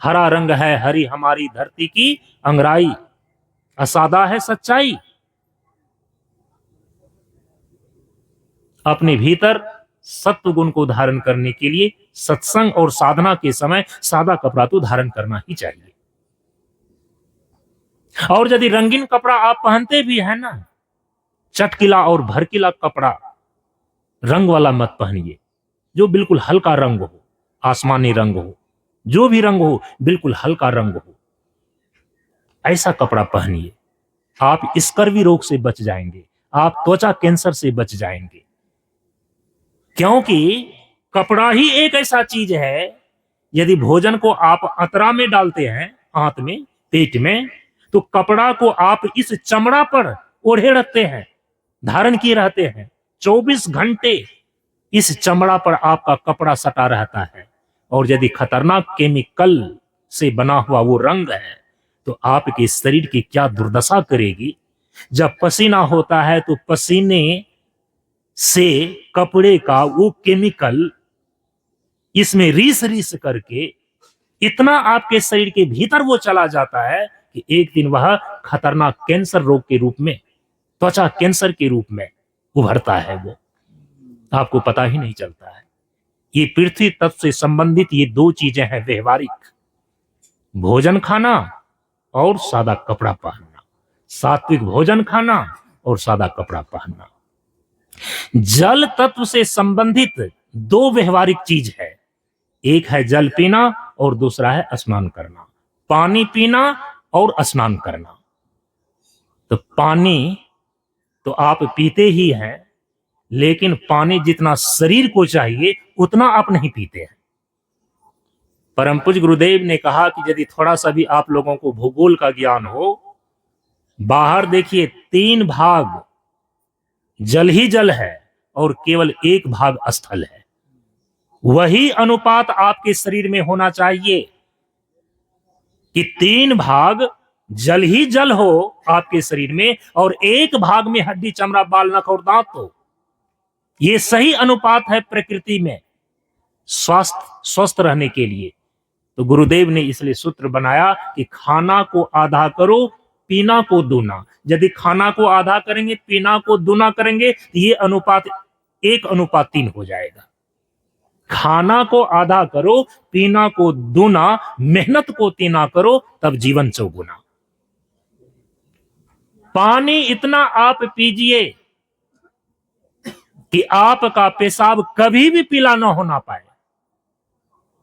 हरा रंग है हरी हमारी धरती की अंगराई, असादा है सच्चाई। अपने भीतर सत्व गुण को धारण करने के लिए सत्संग और साधना के समय सादा कपड़ा तो धारण करना ही चाहिए। और यदि रंगीन कपड़ा आप पहनते भी है ना, चटकीला और भड़कीला कपड़ा रंग वाला मत पहनिए, जो बिल्कुल हल्का रंग हो, आसमानी रंग हो, जो भी रंग हो, बिल्कुल हल्का रंग हो, ऐसा कपड़ा पहनिए। आप स्कर्वी रोग से बच जाएंगे, आप त्वचा कैंसर से बच जाएंगे, क्योंकि कपड़ा ही एक ऐसा चीज है, यदि भोजन को आप अतरा में डालते हैं, आंत में, पेट में, तो कपड़ा को आप इस चमड़ा पर ओढ़े रखते हैं, धारण किए रहते हैं। 24 घंटे इस चमड़ा पर आपका कपड़ा सटा रहता है, और यदि खतरनाक केमिकल से बना हुआ वो रंग है, तो आपके शरीर की क्या दुर्दशा करेगी। जब पसीना होता है तो पसीने से कपड़े का वो केमिकल इसमें रीस करके इतना आपके शरीर के भीतर वो चला जाता है कि एक दिन वह खतरनाक कैंसर रोग के रूप में, त्वचा कैंसर के रूप में उभरता है, वो आपको पता ही नहीं चलता है। ये पृथ्वी तत्व से संबंधित ये 2 चीजें हैं व्यवहारिक, भोजन खाना और सादा कपड़ा पहनना, सात्विक भोजन खाना और सादा कपड़ा पहनना। जल तत्व से संबंधित दो व्यवहारिक चीज है, एक है जल पीना और दूसरा है स्नान करना। पानी पीना और स्नान करना। तो पानी तो आप पीते ही हैं, लेकिन पानी जितना शरीर को चाहिए उतना आप नहीं पीते हैं। परम पूज्य गुरुदेव ने कहा कि यदि थोड़ा सा भी आप लोगों को भूगोल का ज्ञान हो, बाहर देखिए 3 भाग जल ही जल है और केवल 1 भाग स्थल है। वही अनुपात आपके शरीर में होना चाहिए कि 3 भाग जल ही जल हो आपके शरीर में और 1 भाग में हड्डी चमड़ा बाल नख और दांत हो। ये सही अनुपात है प्रकृति में स्वस्थ रहने के लिए। तो गुरुदेव ने इसलिए सूत्र बनाया कि खाना को आधा करो, पीना को दूना। यदि खाना को आधा करेंगे, पीना को दूना करेंगे, तो ये अनुपात 1:3 हो जाएगा। खाना को आधा करो, पीना को दूना, मेहनत को तीना करो, तब जीवन चौगुना। पानी इतना आप पीजिए कि आपका पेशाब कभी भी पीला ना होना पाए।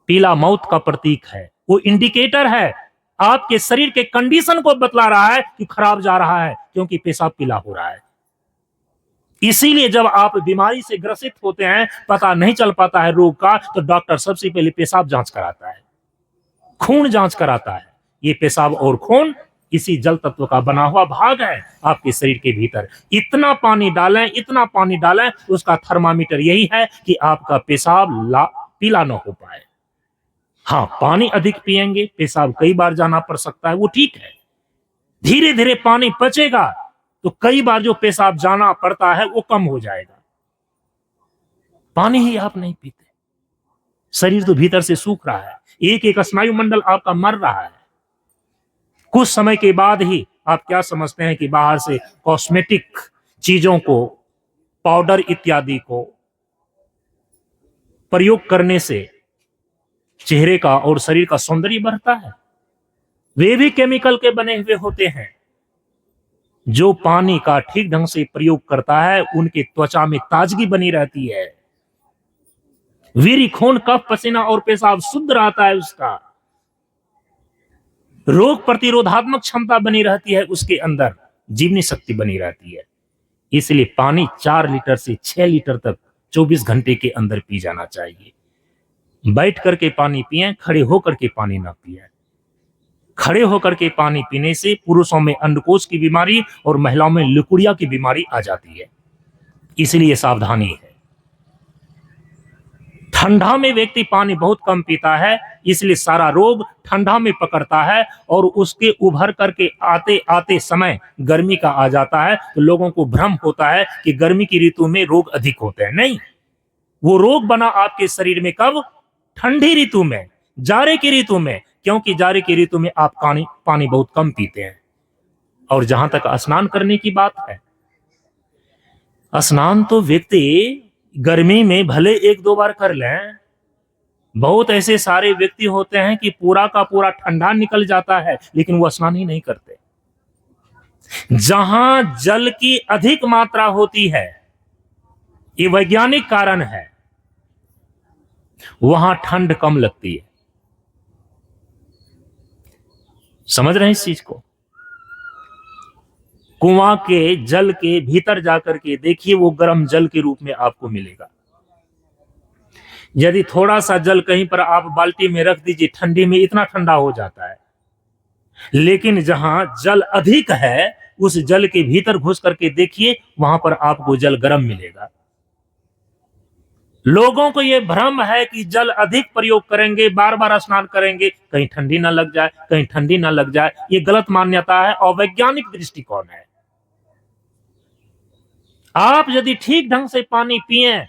पीला मौत का प्रतीक है, वो इंडिकेटर है, आपके शरीर के कंडीशन को बतला रहा है कि खराब जा रहा है, क्योंकि पेशाब पीला हो रहा है। इसीलिए जब आप बीमारी से ग्रसित होते हैं, पता नहीं चल पाता है रोग का, तो डॉक्टर सबसे पहले पेशाब जांच कराता है, खून जांच कराता है। ये पेशाब और खून इसी जल तत्व का बना हुआ भाग है आपके शरीर के भीतर। इतना पानी डालें, इतना पानी डालें, उसका थर्मामीटर यही है कि आपका पेशाब पीला ना हो पाए। हाँ, पानी अधिक पिएंगे, पेशाब कई बार जाना पड़ सकता है, वो ठीक है। धीरे धीरे पानी पचेगा तो कई बार जो पेशाब जाना पड़ता है वो कम हो जाएगा। पानी ही आप नहीं पीते, शरीर तो भीतर से सूख रहा है, एक एक स्नायु मंडल आपका मर रहा है। कुछ समय के बाद ही आप क्या समझते हैं कि बाहर से कॉस्मेटिक चीजों को, पाउडर इत्यादि को प्रयोग करने से चेहरे का और शरीर का सौंदर्य बढ़ता है। वे भी केमिकल के बने हुए होते हैं। जो पानी का ठीक ढंग से प्रयोग करता है, उनकी त्वचा में ताजगी बनी रहती है, वीर्य, खून, कफ, पसीना और पेशाब शुद्ध रहता है उसका, रोग प्रतिरोधात्मक क्षमता बनी रहती है उसके अंदर, जीवनी शक्ति बनी रहती है। इसलिए पानी 4 लीटर से 6 लीटर तक 24 घंटे के अंदर पी जाना चाहिए। बैठ करके पानी पिएं, खड़े होकर के पानी ना पिएं। खड़े होकर के पानी पीने से पुरुषों में अंडकोश की बीमारी और महिलाओं में लिकुड़िया की बीमारी आ जाती है, इसलिए सावधानी है। ठंडा में व्यक्ति पानी बहुत कम पीता है, इसलिए सारा रोग ठंडा में पकड़ता है और उसके उभर करके आते आते समय गर्मी का आ जाता है, तो लोगों को भ्रम होता है कि गर्मी की ऋतु में रोग अधिक होते हैं। नहीं, वो रोग बना आपके शरीर में कब? ठंडी ऋतु में, जाड़े की ऋतु में, क्योंकि जाड़े की ऋतु में आप पानी बहुत कम पीते हैं। और जहां तक स्नान करने की बात है, स्नान तो व्यक्ति गर्मी में भले 1-2 बार कर लें। बहुत ऐसे सारे व्यक्ति होते हैं कि पूरा का पूरा ठंडा निकल जाता है, लेकिन वो स्नान ही नहीं करते। जहां जल की अधिक मात्रा होती है, ये वैज्ञानिक कारण है, वहां ठंड कम लगती है। समझ रहे हैं इस चीज को? कुआं के जल के भीतर जाकर के देखिए, वो गर्म जल के रूप में आपको मिलेगा। यदि थोड़ा सा जल कहीं पर आप बाल्टी में रख दीजिए, ठंडी में इतना ठंडा हो जाता है। लेकिन जहां जल अधिक है, उस जल के भीतर घुस करके देखिए, वहां पर आपको जल गर्म मिलेगा। लोगों को यह भ्रम है कि जल अधिक प्रयोग करेंगे, बार बार स्नान करेंगे, कहीं ठंडी ना लग जाए, कहीं ठंडी ना लग जाए। ये गलत मान्यता है और वैज्ञानिक दृष्टिकोण है। आप यदि ठीक ढंग से पानी पिए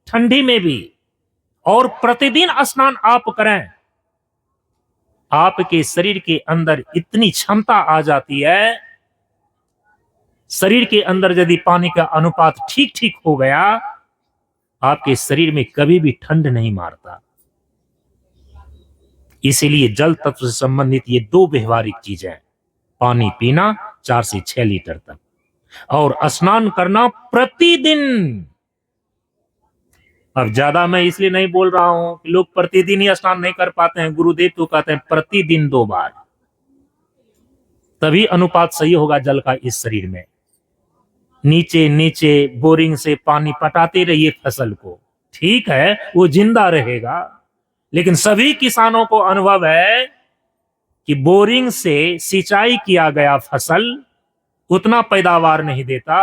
ठंडी में भी, और प्रतिदिन स्नान आप करें, आपके शरीर के अंदर इतनी क्षमता आ जाती है। शरीर के अंदर यदि पानी का अनुपात ठीक ठीक हो गया, आपके शरीर में कभी भी ठंड नहीं मारता। इसीलिए जल तत्व से संबंधित ये 2 व्यवहारिक चीजें हैं, पानी पीना 4 से 6 लीटर तक, और स्नान करना प्रतिदिन। अब ज्यादा मैं इसलिए नहीं बोल रहा हूं कि लोग प्रतिदिन ही स्नान नहीं कर पाते हैं। गुरुदेव तो कहते हैं प्रतिदिन 2 बार, तभी अनुपात सही होगा जल का इस शरीर में। नीचे नीचे बोरिंग से पानी पटाते रहिए फसल को, ठीक है वो जिंदा रहेगा, लेकिन सभी किसानों को अनुभव है कि बोरिंग से सिंचाई किया गया फसल उतना पैदावार नहीं देता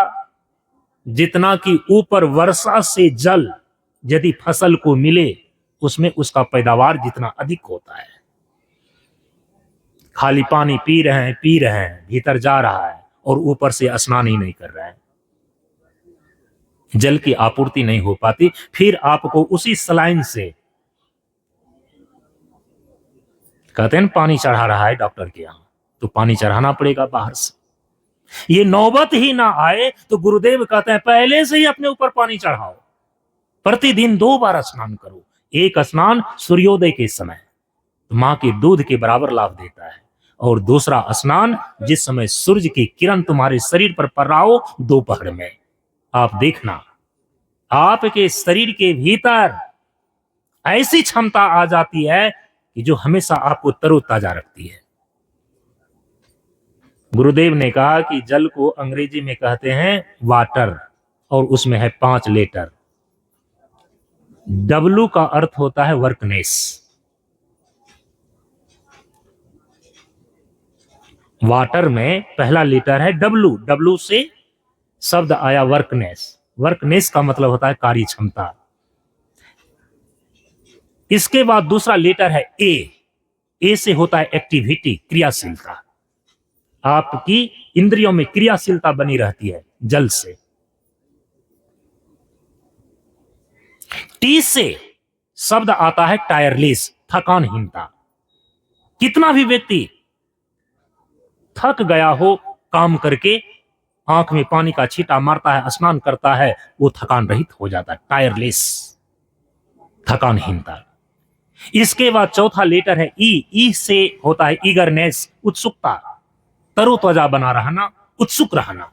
जितना कि ऊपर वर्षा से जल यदि फसल को मिले उसमें उसका पैदावार जितना अधिक होता है। खाली पानी पी रहे हैं, भीतर जा रहा है और ऊपर से स्नान ही नहीं कर रहे हैं, जल की आपूर्ति नहीं हो पाती। फिर आपको उसी सलाइन से कहते हैं पानी चढ़ा रहा है डॉक्टर के यहां, तो पानी चढ़ाना पड़ेगा बाहर से। ये नौबत ही ना आए तो गुरुदेव कहते हैं पहले से ही अपने ऊपर पानी चढ़ाओ, प्रतिदिन 2 बार स्नान करो। एक स्नान सूर्योदय के समय, तो मां के दूध के बराबर लाभ देता है, और दूसरा स्नान जिस समय सूर्य की किरण तुम्हारे शरीर पर पड़ रहा हो दोपहर में। आप देखना आपके शरीर के भीतर ऐसी क्षमता आ जाती है कि जो हमेशा आपको तरोताजा रखती है। गुरुदेव ने कहा कि जल को अंग्रेजी में कहते हैं वाटर, और उसमें है 5 लेटर। डब्लू का अर्थ होता है वर्कनेस। वाटर में पहला लेटर है डब्लू, डब्लू से शब्द आया वर्कनेस। वर्कनेस का मतलब होता है कार्य क्षमता। इसके बाद दूसरा लेटर है ए, ए से होता है एक्टिविटी, क्रियाशीलता। आपकी इंद्रियों में क्रियाशीलता बनी रहती है जल से। टी से शब्द आता है टायरलेस, थकानहीनता। कितना भी व्यक्ति थक गया हो काम करके, आंख में पानी का छींटा मारता है, स्नान करता है, वो थकान रहित हो जाता है, टायरलेस, थकानहीनता। इसके बाद चौथा लेटर है ई, ई से होता है ईगरनेस, उत्सुकता, तरोताजा बना रहना, उत्सुक रहना।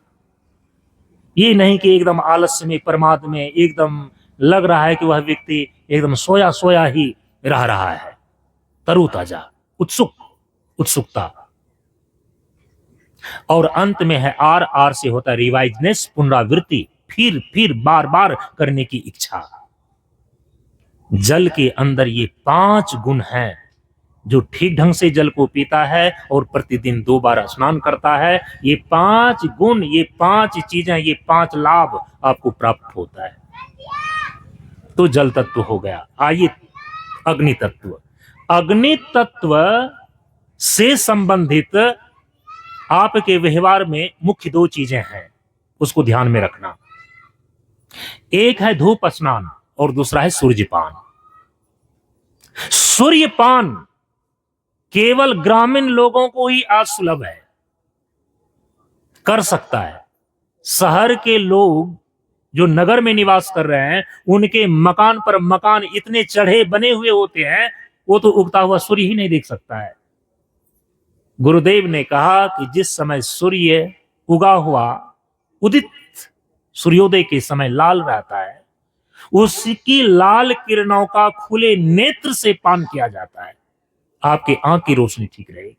ये नहीं कि एकदम आलस्य में, प्रमाद में एकदम लग रहा है कि वह व्यक्ति एकदम सोया सोया ही रह रहा है। तरोताजा, उत्सुक, उत्सुकता। और अंत में है आर, आर से होता है रिवाइजनेस, पुनरावृत्ति, फिर बार बार करने की इच्छा। जल के अंदर ये 5 गुण हैं। जो ठीक ढंग से जल को पीता है और प्रतिदिन 2 बार स्नान करता है, ये 5 गुण, ये 5 चीजें, ये 5 लाभ आपको प्राप्त होता है। तो जल तत्व हो गया। आइए अग्नि तत्व। अग्नि तत्व से संबंधित आपके व्यवहार में मुख्य 2 चीजें हैं, उसको ध्यान में रखना। एक है धूप स्नान और दूसरा है सूर्यपान। सूर्यपान केवल ग्रामीण लोगों को ही आज सुलभ है, कर सकता है। शहर के लोग जो नगर में निवास कर रहे हैं, उनके मकान पर मकान इतने चढ़े बने हुए होते हैं, वो तो उगता हुआ सूर्य ही नहीं देख सकता है। गुरुदेव ने कहा कि जिस समय सूर्य उगा हुआ, उदित सूर्योदय के समय लाल रहता है, उसकी लाल किरणों का खुले नेत्र से पान किया जाता है, आपके आंख की रोशनी ठीक रहेगी।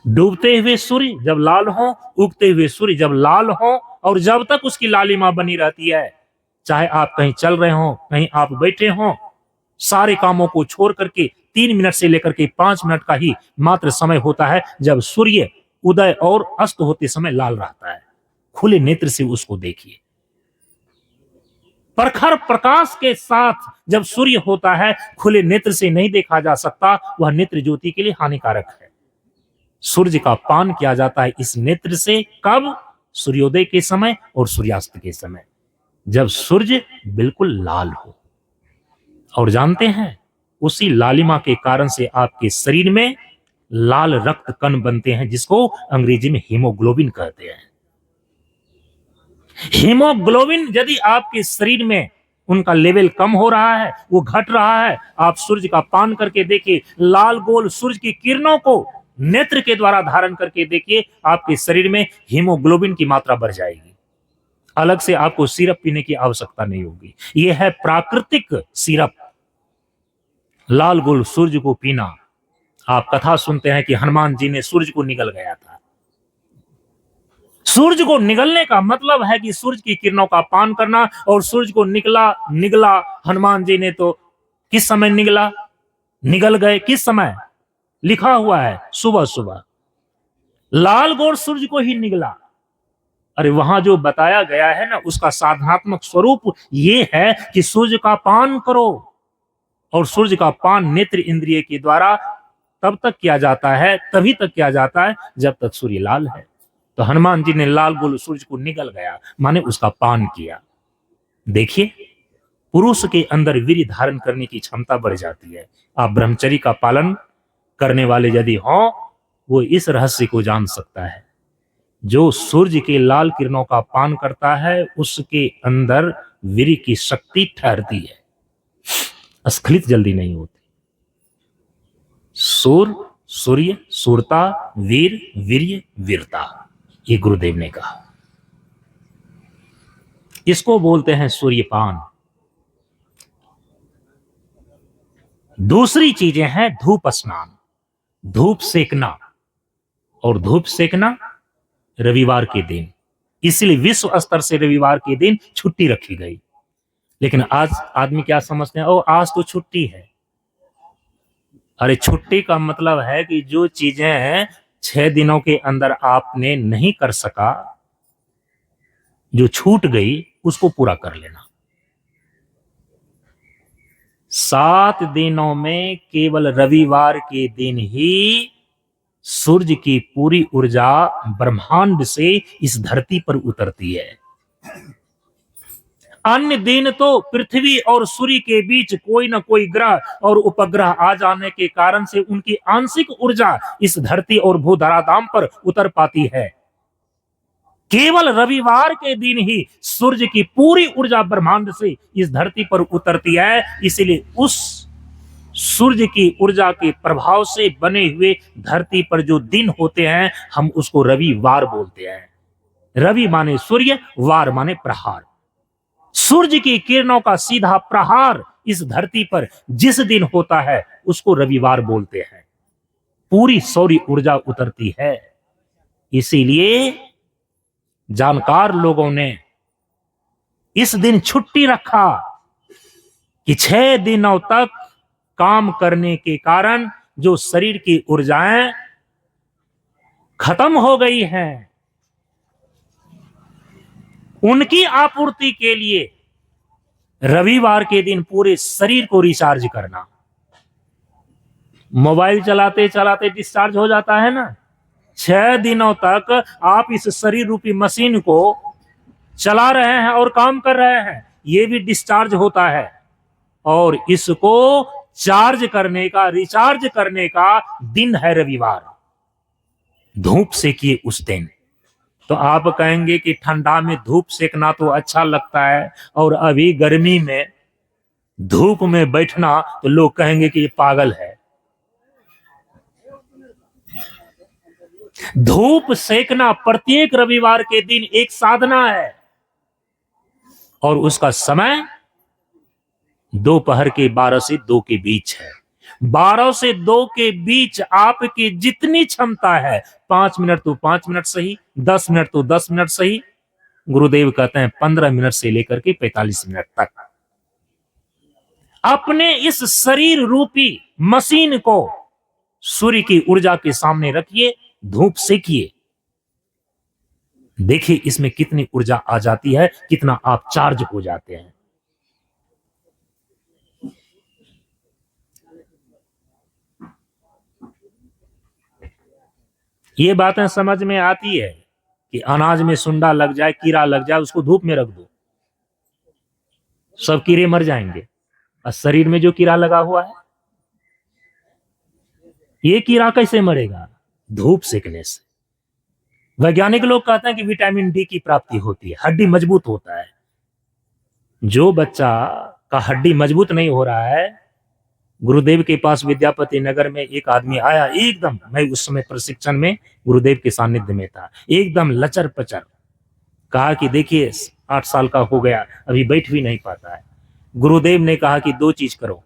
डूबते हुए सूर्य जब लाल हो, उगते हुए सूर्य जब लाल हो, और जब तक उसकी लालिमा बनी रहती है, चाहे आप कहीं चल रहे हो, कहीं आप बैठे हो, सारे कामों को छोड़ करके 3 मिनट से लेकर के 5 मिनट का ही मात्र समय होता है जब सूर्य उदय और अस्त होते समय लाल रहता है। खुले नेत्र से उसको देखिए। प्रखर प्रकाश के साथ जब सूर्य होता है, खुले नेत्र से नहीं देखा जा सकता, वह नेत्र ज्योति के लिए हानिकारक है। सूर्य का पान किया जाता है इस नेत्र से, कब? सूर्योदय के समय और सूर्यास्त के समय, जब सूर्य बिल्कुल लाल हो। और जानते हैं, उसी लालिमा के कारण से आपके शरीर में लाल रक्त कण बनते हैं, जिसको अंग्रेजी में हीमोग्लोबिन कहते हैं। हीमोग्लोबिन यदि आपके शरीर में उनका लेवल कम हो रहा है, वो घट रहा है। आप सूर्य का पान करके देखिए, लाल गोल सूर्य की किरणों को नेत्र के द्वारा धारण करके देखिए, आपके शरीर में हीमोग्लोबिन की मात्रा बढ़ जाएगी। अलग से आपको सिरप पीने की आवश्यकता नहीं होगी। यह है प्राकृतिक सिरप, लाल गोल सूर्य को पीना। आप कथा सुनते हैं कि हनुमान जी ने सूर्य को निगल गया था। सूर्य को निगलने का मतलब है कि सूर्य की किरणों का पान करना। और सूर्य को निगला हनुमान जी ने तो किस समय निगला, निगल गए किस समय, लिखा हुआ है सुबह सुबह, लाल गोल सूर्य को ही निगला। अरे वहां जो बताया गया है ना, उसका साधनात्मक स्वरूप ये है कि सूर्य का पान करो। और सूर्य का पान नेत्र इंद्रिय के द्वारा तब तक किया जाता है, तभी तक किया जाता है जब तक सूर्य लाल है। तो हनुमान जी ने लाल गोल सूर्य को निगल गया माने उसका पान किया। देखिए, पुरुष के अंदर वीर्य धारण करने की क्षमता बढ़ जाती है। आप ब्रह्मचर्य का पालन करने वाले यदि हो, वो इस रहस्य को जान सकता है। जो सूर्य के लाल किरणों का पान करता है, उसके अंदर वीर्य की शक्ति ठहरती है, स्खलित जल्दी नहीं होती। सूर्य, सूरता, वीर, वीर्य, वीरता, ये गुरुदेव ने कहा। इसको बोलते हैं सूर्यपान। दूसरी चीजें हैं धूप स्नान, धूप सेकना। और धूप सेकना रविवार के दिन, इसलिए विश्व स्तर से रविवार के दिन छुट्टी रखी गई। लेकिन आज आदमी क्या समझते हैं, ओ आज तो छुट्टी है। अरे छुट्टी का मतलब है कि जो चीजें 6 दिनों के अंदर आपने नहीं कर सका, जो छूट गई, उसको पूरा कर लेना। 7 दिनों में केवल रविवार के दिन ही सूर्य की पूरी ऊर्जा ब्रह्मांड से इस धरती पर उतरती है। अन्य दिन तो पृथ्वी और सूर्य के बीच कोई ना कोई ग्रह और उपग्रह आ जाने के कारण से उनकी आंशिक ऊर्जा इस धरती और भूधराधाम पर उतर पाती है। केवल रविवार के दिन ही सूर्य की पूरी ऊर्जा ब्रह्मांड से इस धरती पर उतरती है। इसलिए उस सूर्य की ऊर्जा के प्रभाव से बने हुए धरती पर जो दिन होते हैं, हम उसको रविवार बोलते हैं। रवि माने सूर्य, वार माने प्रहार। सूर्य की किरणों का सीधा प्रहार इस धरती पर जिस दिन होता है, उसको रविवार बोलते हैं। पूरी सौर ऊर्जा उतरती है। इसीलिए जानकार लोगों ने इस दिन छुट्टी रखा कि 6 दिनों तक काम करने के कारण जो शरीर की ऊर्जाएं खत्म हो गई हैं, उनकी आपूर्ति के लिए रविवार के दिन पूरे शरीर को रिचार्ज करना। मोबाइल चलाते चलाते डिस्चार्ज हो जाता है ना, 6 दिनों तक आप इस शरीर रूपी मशीन को चला रहे हैं और काम कर रहे हैं, ये भी डिस्चार्ज होता है। और इसको चार्ज करने का, रिचार्ज करने का दिन है रविवार। धूप सेकिए उस दिन। तो आप कहेंगे कि ठंडा में धूप सेकना तो अच्छा लगता है, और अभी गर्मी में धूप में बैठना, तो लोग कहेंगे कि ये पागल है। धूप सेकना प्रत्येक रविवार के दिन एक साधना है, और उसका समय दोपहर के 12 से 2 के बीच है। 12 से 2 के बीच आपकी जितनी क्षमता है, 5 मिनट तो 5 मिनट सही, 10 मिनट तो 10 मिनट सही, गुरुदेव कहते हैं 15 मिनट से लेकर के 45 मिनट तक अपने इस शरीर रूपी मशीन को सूर्य की ऊर्जा के सामने रखिए, धूप सेकिए। देखिए इसमें कितनी ऊर्जा आ जाती है, कितना आप चार्ज हो जाते हैं। ये बातें समझ में आती है कि अनाज में सुंडा लग जाए, कीड़ा लग जाए, उसको धूप में रख दो, सब कीड़े मर जाएंगे। और शरीर में जो कीड़ा लगा हुआ है, ये कीड़ा कैसे मरेगा? धूप सेकने से। वैज्ञानिक लोग कहते हैं कि विटामिन डी की प्राप्ति होती है, हड्डी मजबूत होता है। जो बच्चा का हड्डी मजबूत नहीं हो रहा है, गुरुदेव के पास विद्यापति नगर में एक आदमी आया, एकदम, मैं उस समय प्रशिक्षण में गुरुदेव के सानिध्य में था, एकदम लचर पचर। कहा कि देखिए 8 साल का हो गया, अभी बैठ भी नहीं पाता है। गुरुदेव ने कहा कि 2 चीज करो,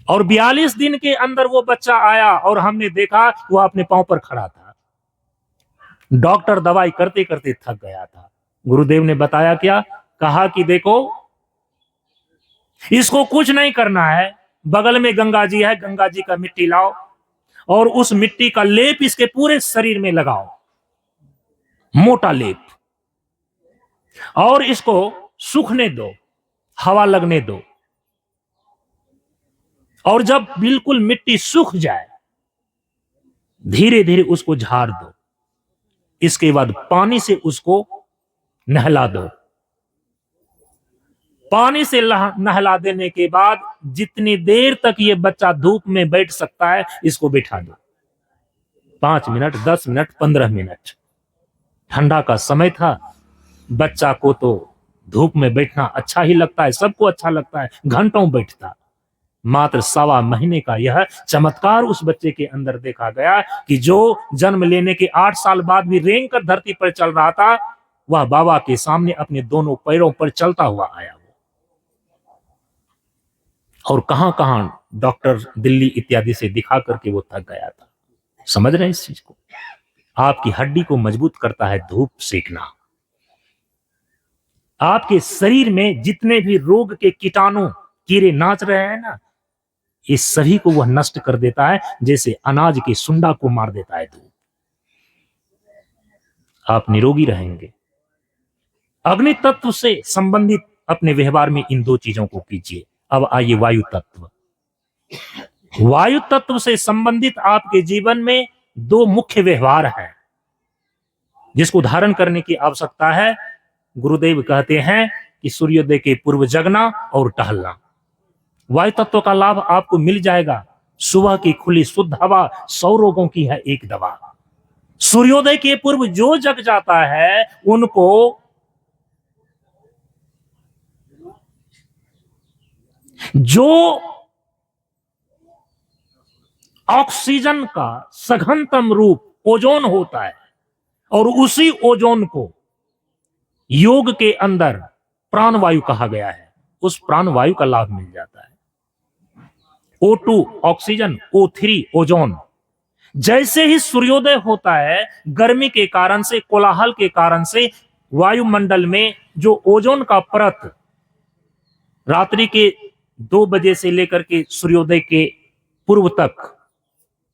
और 42 दिन के अंदर वो बच्चा आया और हमने देखा वो अपने पांव पर खड़ा था। डॉक्टर दवाई करते करते थक गया था। गुरुदेव ने बताया क्या? कहा कि देखो, इसको कुछ नहीं करना है, बगल में गंगा जी है, गंगा जी का मिट्टी लाओ और उस मिट्टी का लेप इसके पूरे शरीर में लगाओ, मोटा लेप, और इसको सूखने दो, हवा लगने दो, और जब बिल्कुल मिट्टी सूख जाए धीरे धीरे उसको झाड़ दो। इसके बाद पानी से उसको नहला दो। पानी से नहला देने के बाद जितनी देर तक ये बच्चा धूप में बैठ सकता है इसको बैठा दो। 5 मिनट, 10 मिनट, 15 मिनट। ठंडा का समय था, बच्चा को तो धूप में बैठना अच्छा ही लगता है, सबको अच्छा लगता है, घंटों बैठता। मात्र 1.25 महीने का यह चमत्कार उस बच्चे के अंदर देखा गया कि जो जन्म लेने के 8 साल बाद भी रेंग कर धरती पर चल रहा था, वह बाबा के सामने अपने दोनों पैरों पर चलता हुआ आया। और कहां कहां डॉक्टर दिल्ली इत्यादि से दिखा करके वो थक गया था। समझ रहे हैं इस चीज को? आपकी हड्डी को मजबूत करता है धूप सेकना। आपके शरीर में जितने भी रोग के कीटाणु कीड़े नाच रहे हैं ना, इस सभी को वह नष्ट कर देता है, जैसे अनाज के सुंडा को मार देता है धूप। आप निरोगी रहेंगे। अग्नि तत्व से संबंधित अपने व्यवहार में इन 2 चीजों को कीजिए। अब आइए वायु तत्व। वायु तत्व से संबंधित आपके जीवन में 2 मुख्य व्यवहार हैं जिसको धारण करने की आवश्यकता है। गुरुदेव कहते हैं कि सूर्योदय के पूर्व जगना और टहलना। वायु तत्व का लाभ आपको मिल जाएगा। सुबह की खुली शुद्ध हवा 100 रोगों की है एक दवा। सूर्योदय के पूर्व जो जग जाता है उनको जो ऑक्सीजन का सघनतम रूप ओजोन होता है, और उसी ओजोन को योग के अंदर प्राणवायु कहा गया है, उस प्राणवायु का लाभ मिल जाता है। O2 oxygen, O3 ozone. जैसे ही सूर्योदय होता है, गर्मी के कारण से, कोलाहल के कारण से वायुमंडल में जो ओजोन का परत रात्रि के 2 बजे से लेकर के सूर्योदय के पूर्व तक,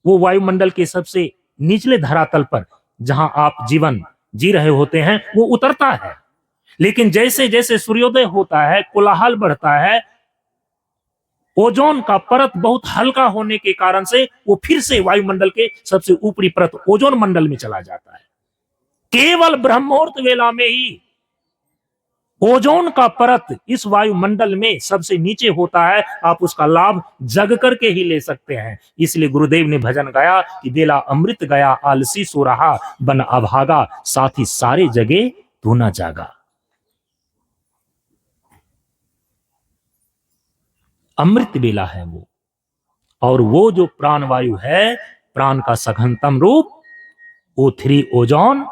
वो वायुमंडल के सबसे निचले धरातल पर जहां आप जीवन जी रहे होते हैं वो उतरता है। लेकिन जैसे जैसे सूर्योदय होता है, कोलाहल बढ़ता है, ओजोन का परत बहुत हल्का होने के कारण से वो फिर से वायुमंडल के सबसे ऊपरी परत ओजोन मंडल में चला जाता है। केवल ब्रह्मोर्त वेला में ही ओजोन का परत इस वायुमंडल में सबसे नीचे होता है। आप उसका लाभ जग करके ही ले सकते हैं। इसलिए गुरुदेव ने भजन गाया कि बेला अमृत गया, आलसी सो रहा, बन अभागा, साथ ही सारे जगे तू ना जागा। अमृत बेला है वो, और वो जो प्राणवायु है, प्राण का सघनतम रूप O3 ओजोन,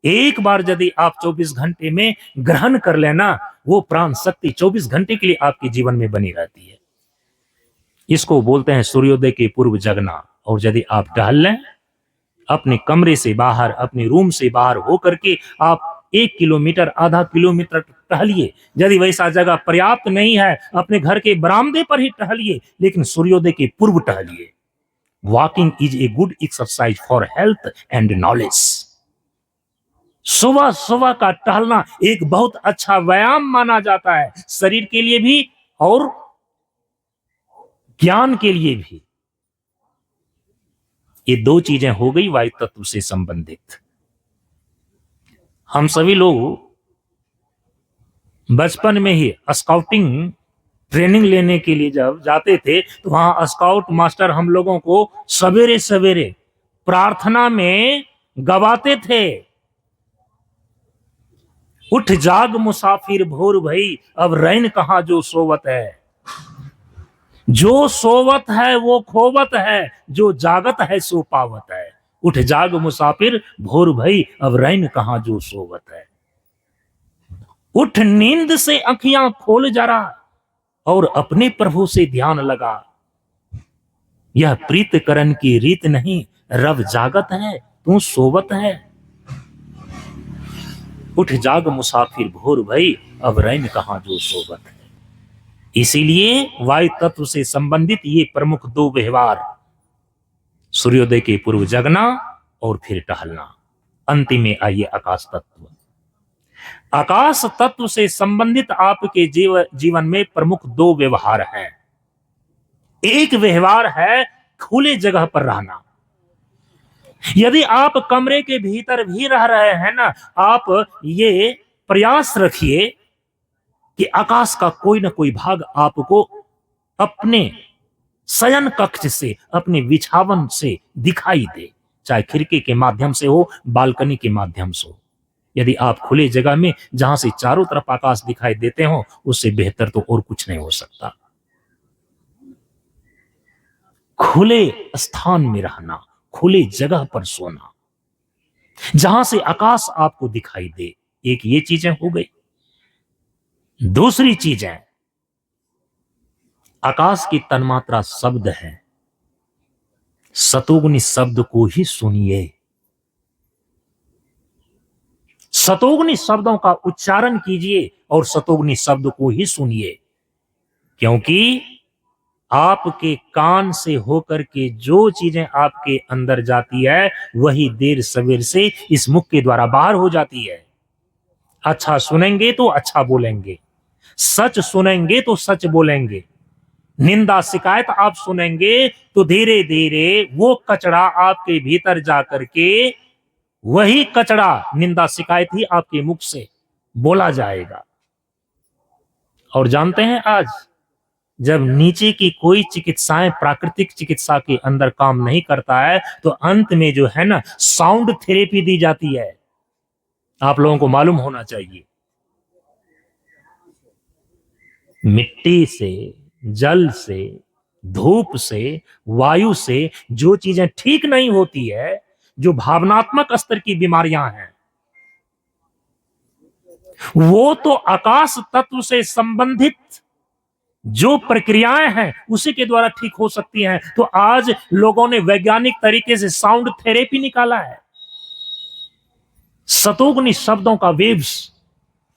एक बार यदि आप 24 घंटे में ग्रहण कर लेना, वो प्राण शक्ति 24 घंटे के लिए आपके जीवन में बनी रहती है। इसको बोलते हैं सूर्योदय के पूर्व जगना। और यदि आप टहल लें, अपने कमरे से बाहर, अपने रूम से बाहर होकर के आप 1 किलोमीटर, आधा किलोमीटर टहलिए। यदि वैसा जगह पर्याप्त नहीं है, अपने घर के बरामदे पर ही टहलिए, लेकिन सूर्योदय के पूर्व टहलिए। Walking is a good exercise for health and knowledge. सुबह सुबह का टहलना एक बहुत अच्छा व्यायाम माना जाता है, शरीर के लिए भी और ज्ञान के लिए भी। ये 2 चीजें हो गई वायु तत्व से संबंधित। हम सभी लोग बचपन में ही स्काउटिंग ट्रेनिंग लेने के लिए जब जाते थे तो वहां स्काउट मास्टर हम लोगों को सवेरे सवेरे प्रार्थना में गवाते थे, उठ जाग मुसाफिर भोर भई, अब रैन कहां जो सोवत है। जो सोवत है वो खोवत है, जो जागत है सो पावत है। उठ जाग मुसाफिर भोर भई, अब रैन कहां जो सोवत है। उठ नींद से आंखियां खोल जरा, और अपने प्रभु से ध्यान लगा। यह प्रीत करण की रीत नहीं, रब जागत है तू सोवत है। उठ जाग मुसाफिर भोर भई, अब रैन कहां जो सोवत है। इसीलिए वायु तत्व से संबंधित ये प्रमुख दो व्यवहार, सूर्योदय के पूर्व जगना और फिर टहलना। अंतिम में आइए आकाश तत्व। आकाश तत्व से संबंधित आपके जीवन में प्रमुख दो व्यवहार हैं। एक व्यवहार है खुले जगह पर रहना। यदि आप कमरे के भीतर भी रह रहे हैं ना, आप ये प्रयास रखिए कि आकाश का कोई ना कोई भाग आपको अपने शयन कक्ष से, अपने बिछावन से दिखाई दे, चाहे खिड़की के माध्यम से हो, बालकनी के माध्यम से हो। यदि आप खुले जगह में जहां से चारों तरफ आकाश दिखाई देते हो, उससे बेहतर तो और कुछ नहीं हो सकता। खुले स्थान में रहना, खुले जगह पर सोना, जहां से आकाश आपको दिखाई दे। एक ये चीजें हो गई। दूसरी चीजें, आकाश की तन्मात्रा शब्द है। सतोगुनी शब्द को ही सुनिए। सतोगुनी शब्दों का उच्चारण कीजिए और सतोगुनी शब्द को ही सुनिए, क्योंकि आपके कान से होकर के जो चीजें आपके अंदर जाती है, वही देर सवेर से इस मुख के द्वारा बाहर हो जाती है। अच्छा सुनेंगे तो अच्छा बोलेंगे, सच सुनेंगे तो सच बोलेंगे, निंदा शिकायत आप सुनेंगे तो धीरे धीरे वो कचरा आपके भीतर जाकर के वही कचरा, निंदा शिकायत ही आपके मुख से बोला जाएगा। और जानते हैं, आज जब नीचे की कोई चिकित्साएं प्राकृतिक चिकित्सा के अंदर काम नहीं करता है, तो अंत में जो है ना, साउंड थेरेपी दी जाती है। आप लोगों को मालूम होना चाहिए, मिट्टी से, जल से, धूप से, वायु से जो चीजें ठीक नहीं होती है, जो भावनात्मक स्तर की बीमारियां हैं, वो तो आकाश तत्व से संबंधित जो प्रक्रियाएं हैं उसी के द्वारा ठीक हो सकती हैं। तो आज लोगों ने वैज्ञानिक तरीके से साउंड थेरेपी निकाला है। सतोगुनी शब्दों का वेव्स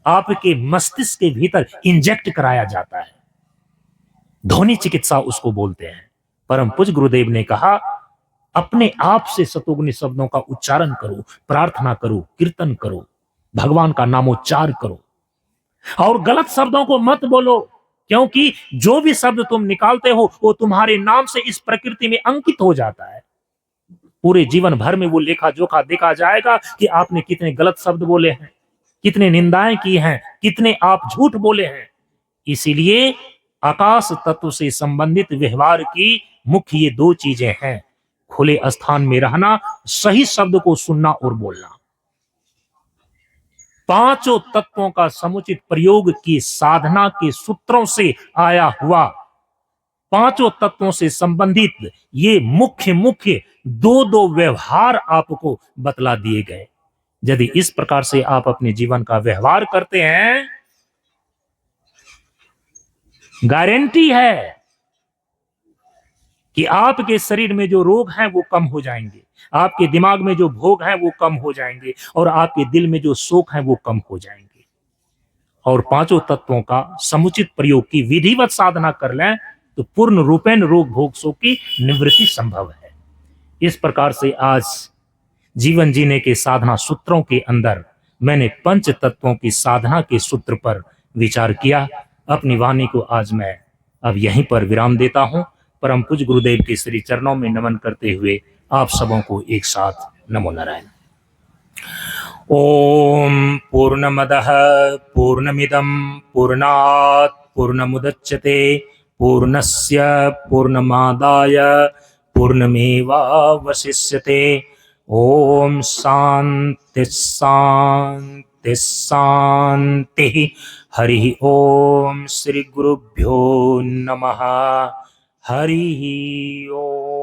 आपके मस्तिष्क के भीतर इंजेक्ट कराया जाता है। ध्वनि चिकित्सा उसको बोलते हैं। परम पूज्य गुरुदेव ने कहा, अपने आप से सतोगुनी शब्दों का उच्चारण करो, प्रार्थना करो, कीर्तन करो, भगवान का नामोच्चार करो, और गलत शब्दों को मत बोलो, क्योंकि जो भी शब्द तुम निकालते हो वो तुम्हारे नाम से इस प्रकृति में अंकित हो जाता है। पूरे जीवन भर में वो लेखा जोखा देखा जाएगा कि आपने कितने गलत शब्द बोले हैं, कितने निंदाएं की हैं, कितने आप झूठ बोले हैं। इसीलिए आकाश तत्व से संबंधित व्यवहार की मुख्य ये दो चीजें हैं: खुले स्थान में रहना, सही शब्द को सुनना और बोलना। पांचों तत्वों का समुचित प्रयोग की साधना के सूत्रों से आया हुआ, पांचों तत्वों से संबंधित ये मुख्य मुख्य दो दो व्यवहार आपको बतला दिए गए। यदि इस प्रकार से आप अपने जीवन का व्यवहार करते हैं, गारंटी है कि आपके शरीर में जो रोग हैं वो कम हो जाएंगे, आपके दिमाग में जो भोग हैं वो कम हो जाएंगे, और आपके दिल में जो शोक हैं वो कम हो जाएंगे। और पांचों तत्वों का समुचित प्रयोग की विधिवत साधना कर लें तो पूर्ण रूपेण रोग भोग शोक की निवृत्ति संभव है। इस प्रकार से आज जीवन जीने के साधना सूत्रों के अंदर मैंने पंच तत्वों की साधना के सूत्र पर विचार किया। अपनी वाणी को आज मैं अब यहीं पर विराम देता हूं। परम पूज्य गुरुदेव के श्री चरणों में नमन करते हुए आप सबों को एक साथ नमो नारायण। ओम पूर्णमदः पूर्णमिदं पूर्णात् पूर्णमुदच्यते पूर्णस्य पूर्णमादाय पूर्णमेवावशिष्यते। ओम शांति शांति शांति शांति। हरि ओम। श्री गुरुभ्यो नमः। हरि ओम।